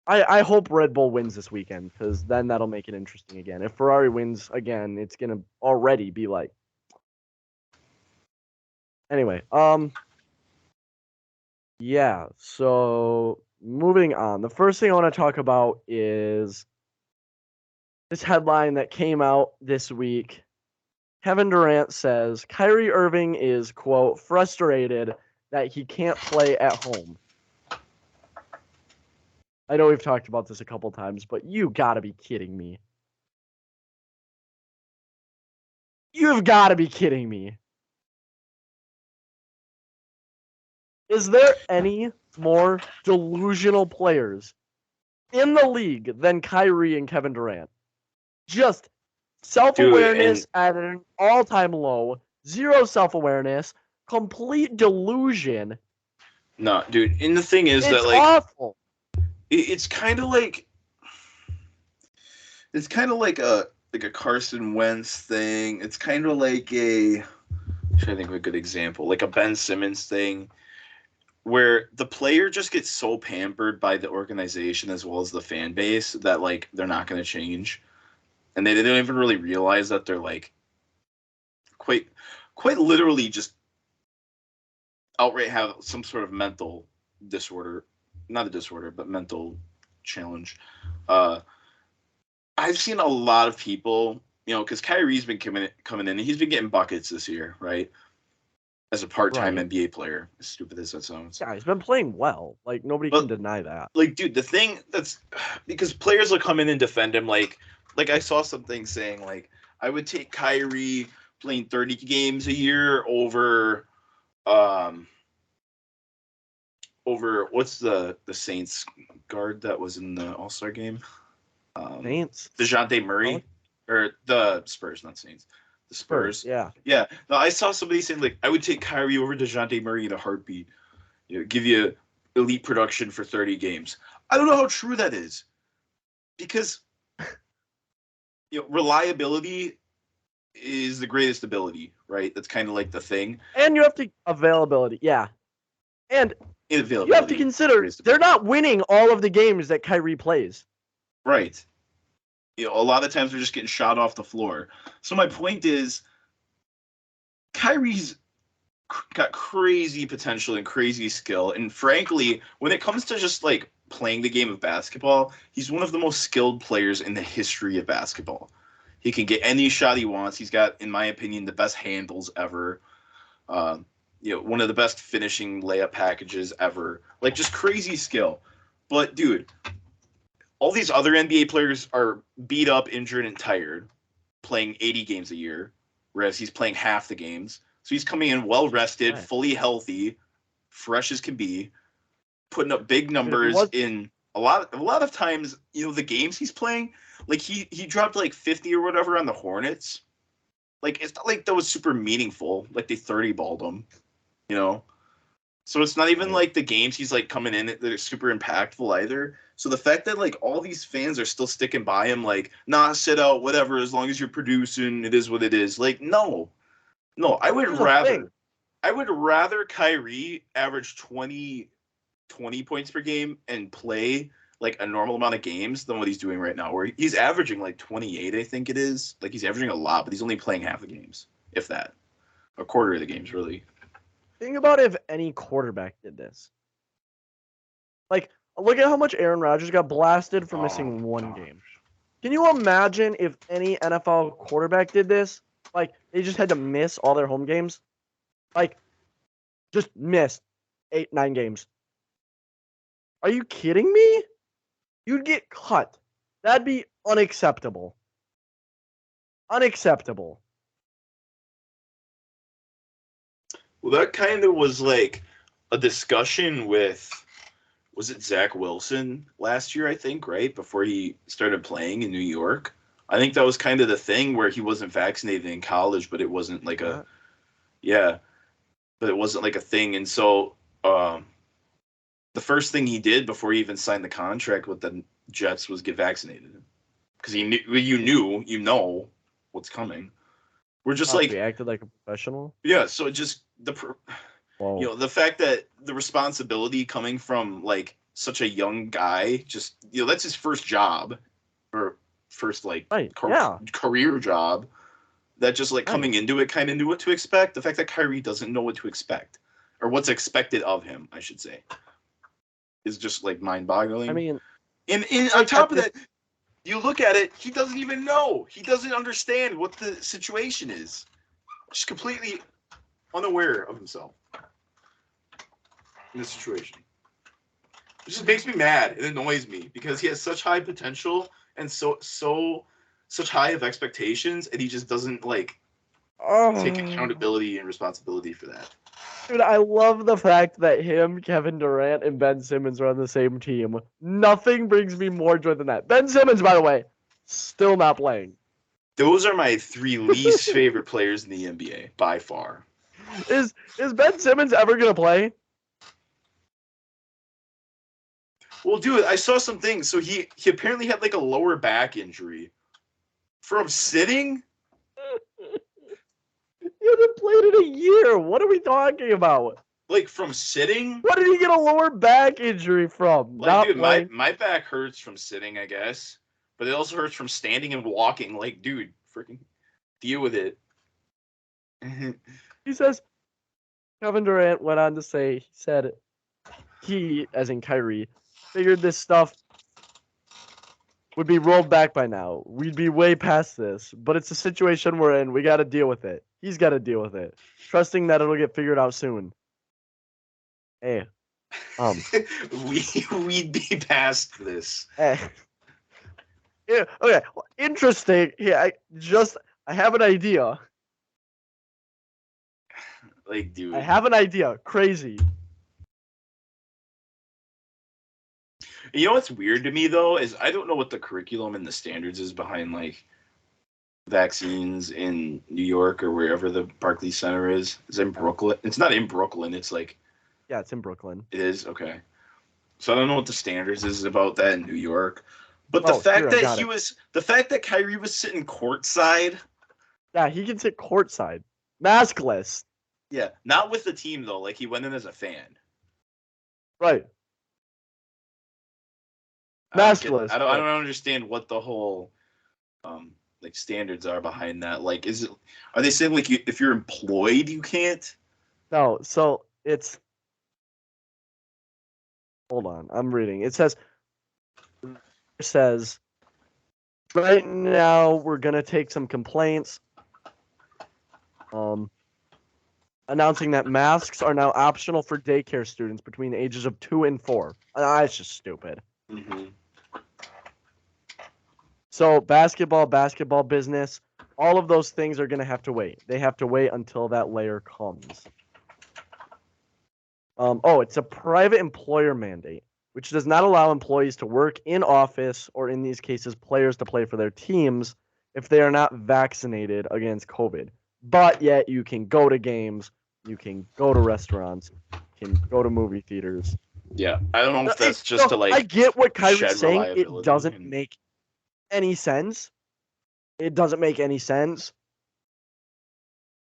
I hope Red Bull wins this weekend, because then that'll make it interesting again. If Ferrari wins again, it's gonna already be like Anyway, yeah, so moving on. The first thing I want to talk about is this headline that came out this week. Kevin Durant says Kyrie Irving is, quote, frustrated that he can't play at home. I know we've talked about this a couple times, but you gotta be kidding me. You've gotta be kidding me. Is there any more delusional players in the league than Kyrie and Kevin Durant? Just self-awareness at an all-time low, zero self-awareness, complete delusion. No, dude. And the thing is It's that, like, awful. It's kind of like a Carson Wentz thing. It's kind of like I'm trying to think of a good example, like a Ben Simmons thing, where the player just gets so pampered by the organization as well as the fan base that, like, they're not going to change, and they don't even really realize that they're, like, quite literally just outright have some sort of mental disorder, not a disorder, but mental challenge. I've seen a lot of people, because Kyrie's been coming in, and he's been getting buckets this year, right? As a part-time NBA player, as stupid as that sounds. Yeah, he's been playing well. Like, nobody can deny that. Like, dude, the thing that's because players will come in and defend him. Like I saw something saying, like, I would take Kyrie playing 30 games a year over what's the Saints guard that was in the All-Star game? Saints. DeJounte Murray. Or the Spurs, not Saints. The Spurs. Yeah. Yeah. No, I saw somebody saying, like, I would take Kyrie over DeJounte Murray in a heartbeat. Give you elite production for 30 games. I don't know how true that is. Because reliability is the greatest ability, right? That's kind of like the thing. And you have to availability, yeah. And you have to consider they're not winning all of the games that Kyrie plays. Right. A lot of times they're just getting shot off the floor. So my point is, Kyrie's got crazy potential and crazy skill. And frankly, when it comes to just, like, playing the game of basketball, he's one of the most skilled players in the history of basketball. He can get any shot he wants. He's got, in my opinion, the best handles ever. One of the best finishing layup packages ever. Like, just crazy skill. But, dude, all these other NBA players are beat up, injured, and tired, playing 80 games a year, whereas he's playing half the games. So he's coming in well-rested, fully healthy, fresh as can be, putting up big numbers in a lot of times, the games he's playing. Like, he dropped, like, 50 or whatever on the Hornets. Like, it's not like that was super meaningful. Like, they 30-balled him, So it's not even like the games he's, like, coming in that are super impactful either. So the fact that, like, all these fans are still sticking by him, like, nah, sit out, whatever, as long as you're producing, it is what it is. Like, no, I would rather Kyrie average 20 points per game and play, like, a normal amount of games than what he's doing right now, where he's averaging, like, 28, I think it is. Like, he's averaging a lot, but he's only playing half the games, if that. A quarter of the games, really. Think about if any quarterback did this. Like, look at how much Aaron Rodgers got blasted for missing one game. Can you imagine if any NFL quarterback did this? Like, they just had to miss all their home games? Like, just missed 8-9 games. Are you kidding me? You'd get cut. That'd be unacceptable. Unacceptable. Well, that kind of was like a discussion with, was it Zach Wilson last year, I think, right? Before he started playing in New York. I think that was kind of the thing where he wasn't vaccinated in college, but it wasn't like but it wasn't like a thing. And so the first thing he did before he even signed the contract with the Jets was get vaccinated. Because he knew, you know what's coming. We're just like, he acted like a professional. Yeah, so just the fact that the responsibility coming from, like, such a young guy, just, that's his first job or first, like, career job. that just like coming into it kind of knew what to expect. The fact that Kyrie doesn't know what to expect, or what's expected of him, I should say, is just like mind-boggling. I mean, and on top of that, you look at it, he doesn't even know. He doesn't understand what the situation is. Just completely unaware of himself in this situation. It just makes me mad. It annoys me because he has such high potential and such high of expectations, and he just doesn't take accountability and responsibility for that. Dude, I love the fact that him, Kevin Durant, and Ben Simmons are on the same team. Nothing brings me more joy than that. Ben Simmons, by the way, still not playing. Those are my 3 least favorite players in the NBA by far. Is Ben Simmons ever gonna play? Well, dude, I saw some things. So he apparently had like a lower back injury from sitting. He hasn't played in a year. What are we talking about? Like from sitting? What did he get a lower back injury from? Like, not dude, playing. my back hurts from sitting, I guess. But it also hurts from standing and walking. Like, dude, freaking deal with it. He says, Kevin Durant went on to say, he said, he, as in Kyrie, figured this stuff would be rolled back by now. We'd be way past this, but it's a situation we're in. We got to deal with it. He's got to deal with it, trusting that it'll get figured out soon. Hey, we'd be past this. Hey. Yeah, okay, well, interesting. Yeah, I have an idea. Like, dude. I have an idea. Crazy. You know what's weird to me though is I don't know what the curriculum and the standards is behind like vaccines in New York or wherever the Barclays Center is. Is it in Brooklyn? It's not in Brooklyn. It's like it's in Brooklyn. It is okay. So I don't know what the standards is about that in New York, but the fact that Kyrie was sitting courtside. Yeah, he can sit courtside, maskless. Yeah, not with the team though. Like he went in as a fan. Right. Maskless. I don't understand what the whole like standards are behind that. Like, are they saying like if you're employed you can't? No, so it's. Hold on, I'm reading. It says right now we're gonna take some complaints. Announcing that masks are now optional for daycare students between the ages of 2 and 4. It's just stupid. Mm-hmm. So basketball business, all of those things are going to have to wait. They have to wait until that layer comes. It's a private employer mandate, which does not allow employees to work in office or in these cases players to play for their teams if they are not vaccinated against COVID. But yet you can go to games, you can go to restaurants, you can go to movie theaters. Yeah, I don't know if that's just to like. I get what Kyrie's saying. It reliability doesn't make any sense. It doesn't make any sense.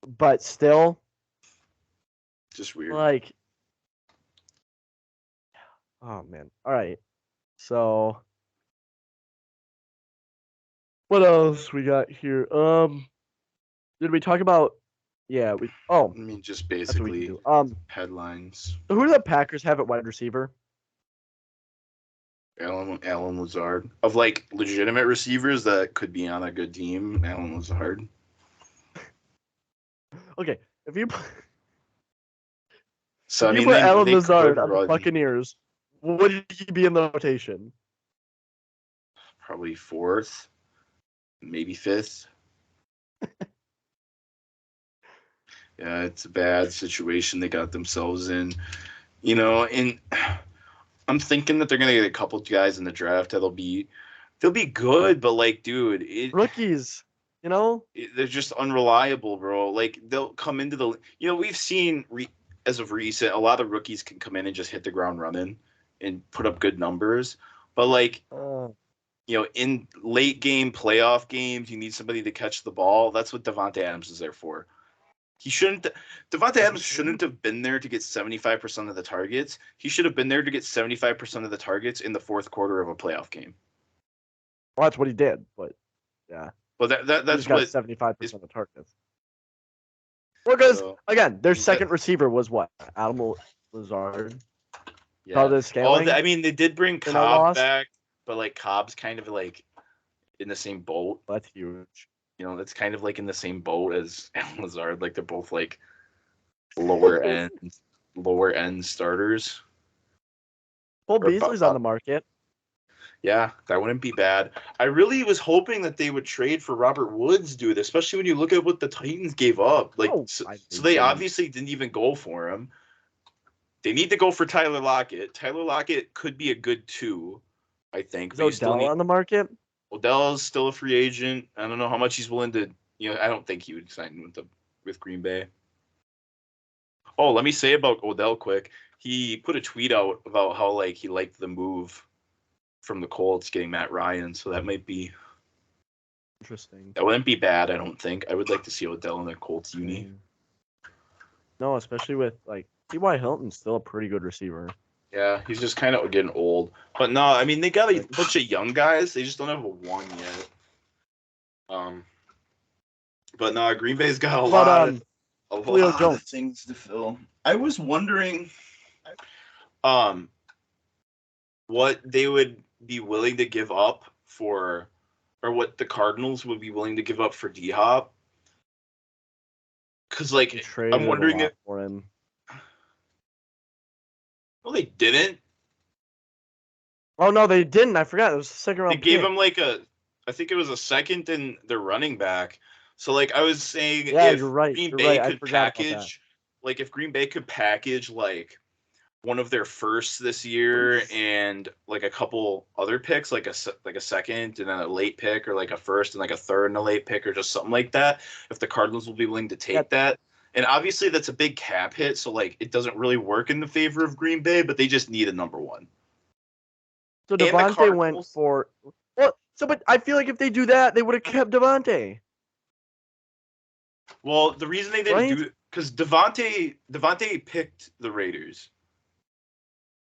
But still, just weird. Like, oh man. All right. So, what else we got here? Did we talk about? Yeah, we. Oh, I mean, just that's what we basically can do. headlines. So who do the Packers have at wide receiver? Alan Lazard. Of like legitimate receivers that could be on a good team, Alan Lazard. Okay, if you So if I you mean, put Alan they Lazard could on the probably- Buccaneers, would he be in the rotation? Probably 4th, maybe 5th. Yeah, it's a bad situation they got themselves in. You know, and I'm thinking that they're gonna get a couple guys in the draft that'll be good, but like, dude, Rookies, you know? They're just unreliable, bro. Like they'll come into the, we've seen as of recent, a lot of rookies can come in and just hit the ground running and put up good numbers, but like, in late game playoff games, you need somebody to catch the ball. That's what Devontae Adams is there for. Devontae Adams shouldn't have been there to get 75% of the targets. He should have been there to get 75% of the targets in the fourth quarter of a playoff game. Well, that's what he did, but yeah. Well, that's got what 75% of targets. Well, because so, again, their he's second got- receiver was what? Adam Lazard. yeah. How they're scaling I mean, they did bring in a Cobb loss? back, but like Cobb's kind of like in the same boat. That's huge. You know, that's kind of like in the same boat as Alan Lazard. Like they're both like lower end starters. Cole Or Beasley's on the market. Yeah, that wouldn't be bad. I really was hoping that they would trade for Robert Woods, dude, especially when you look at what the Titans gave up. Like, so they didn't. obviously didn't even go for him. They need to go for Tyler Lockett. Tyler Lockett could be a good 2, I think. Is But you still Odell need on the market? Odell's still a free agent. I don't know how much he's willing to. I don't think he would sign with Green Bay. Oh, let me say about Odell quick. He put a tweet out about how like he liked the move from the Colts getting Matt Ryan, so that might be interesting. That wouldn't be bad, I don't think. I would like to see Odell in the Colts uni. No, especially with like T.Y. Hilton's still a pretty good receiver. Yeah, he's just kind of getting old. But no, I mean they got a bunch of young guys. They just don't have a 1 yet. But no, Green Bay's got a lot of things to fill. I was wondering, what they would be willing to give up for, or what the Cardinals would be willing to give up for D-Hop. Because like I'm wondering if for him. Well, they didn't. Oh no, they didn't. I forgot. It was a second round. They gave him like I think it was a second in their running back. So like I was saying, if you're right. Green You're Bay right. could package, like if Green Bay could package like one of their firsts this year and like a couple other picks, like a second and then a late pick, or like a first and like a third and a late pick, or just something like that. If the Cardinals will be willing to take that. And obviously that's a big cap hit, so like it doesn't really work in the favor of Green Bay, but they just need a number 1. So Devontae went for but I feel like if they do that, they would have kept Devontae. Well, the reason they didn't do it because Devontae picked the Raiders.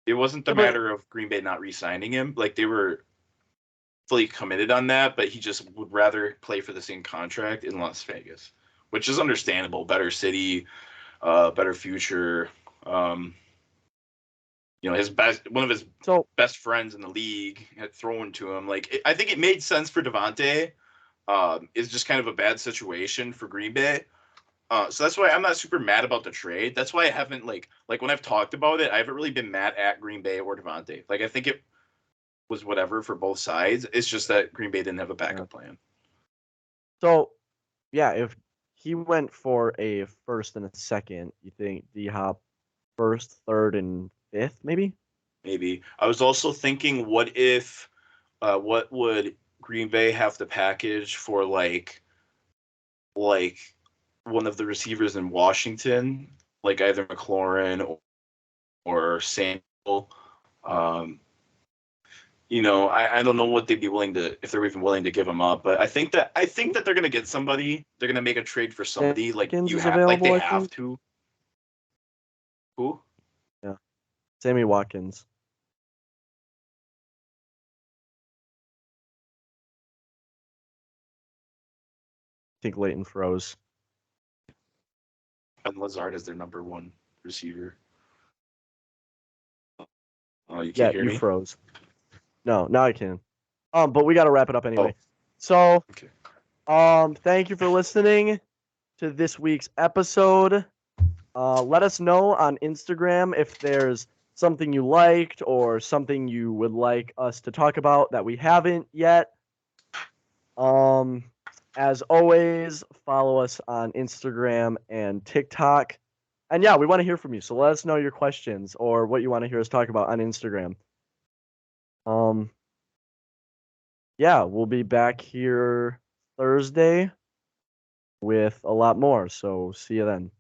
It wasn't the matter of Green Bay not re-signing him. Like they were fully committed on that, but he just would rather play for the same contract in Las Vegas, which is understandable. Better city, better future. One of his best friends in the league had thrown to him. Like I think it made sense for Devontae. It's just kind of a bad situation for Green Bay. So that's why I'm not super mad about the trade. That's why I haven't like when I've talked about it, I haven't really been mad at Green Bay or Devontae. Like I think it was whatever for both sides. It's just that Green Bay didn't have a backup plan. So, yeah, if he went for a first and a second, you think D-Hop first, third, and fifth, maybe? Maybe. I was also thinking, what would Green Bay have to package for like one of the receivers in Washington, like either McLaurin or Samuel. I don't know what they'd be willing to, if they're even willing to give him up, but I think that they're gonna get somebody. They're gonna make a trade for somebody. Like they have to. Who? Yeah, Sammy Watkins. I think Leighton froze. And Lazard is their number 1 receiver. Oh, you can't hear me? You froze. No, now I can. But we got to wrap it up anyway. So, thank you for listening to this week's episode. Let us know on Instagram if there's something you liked or something you would like us to talk about that we haven't yet. As always, follow us on Instagram and TikTok. And yeah, we want to hear from you. So let us know your questions or what you want to hear us talk about on Instagram. Yeah, we'll be back here Thursday with a lot more. So see you then.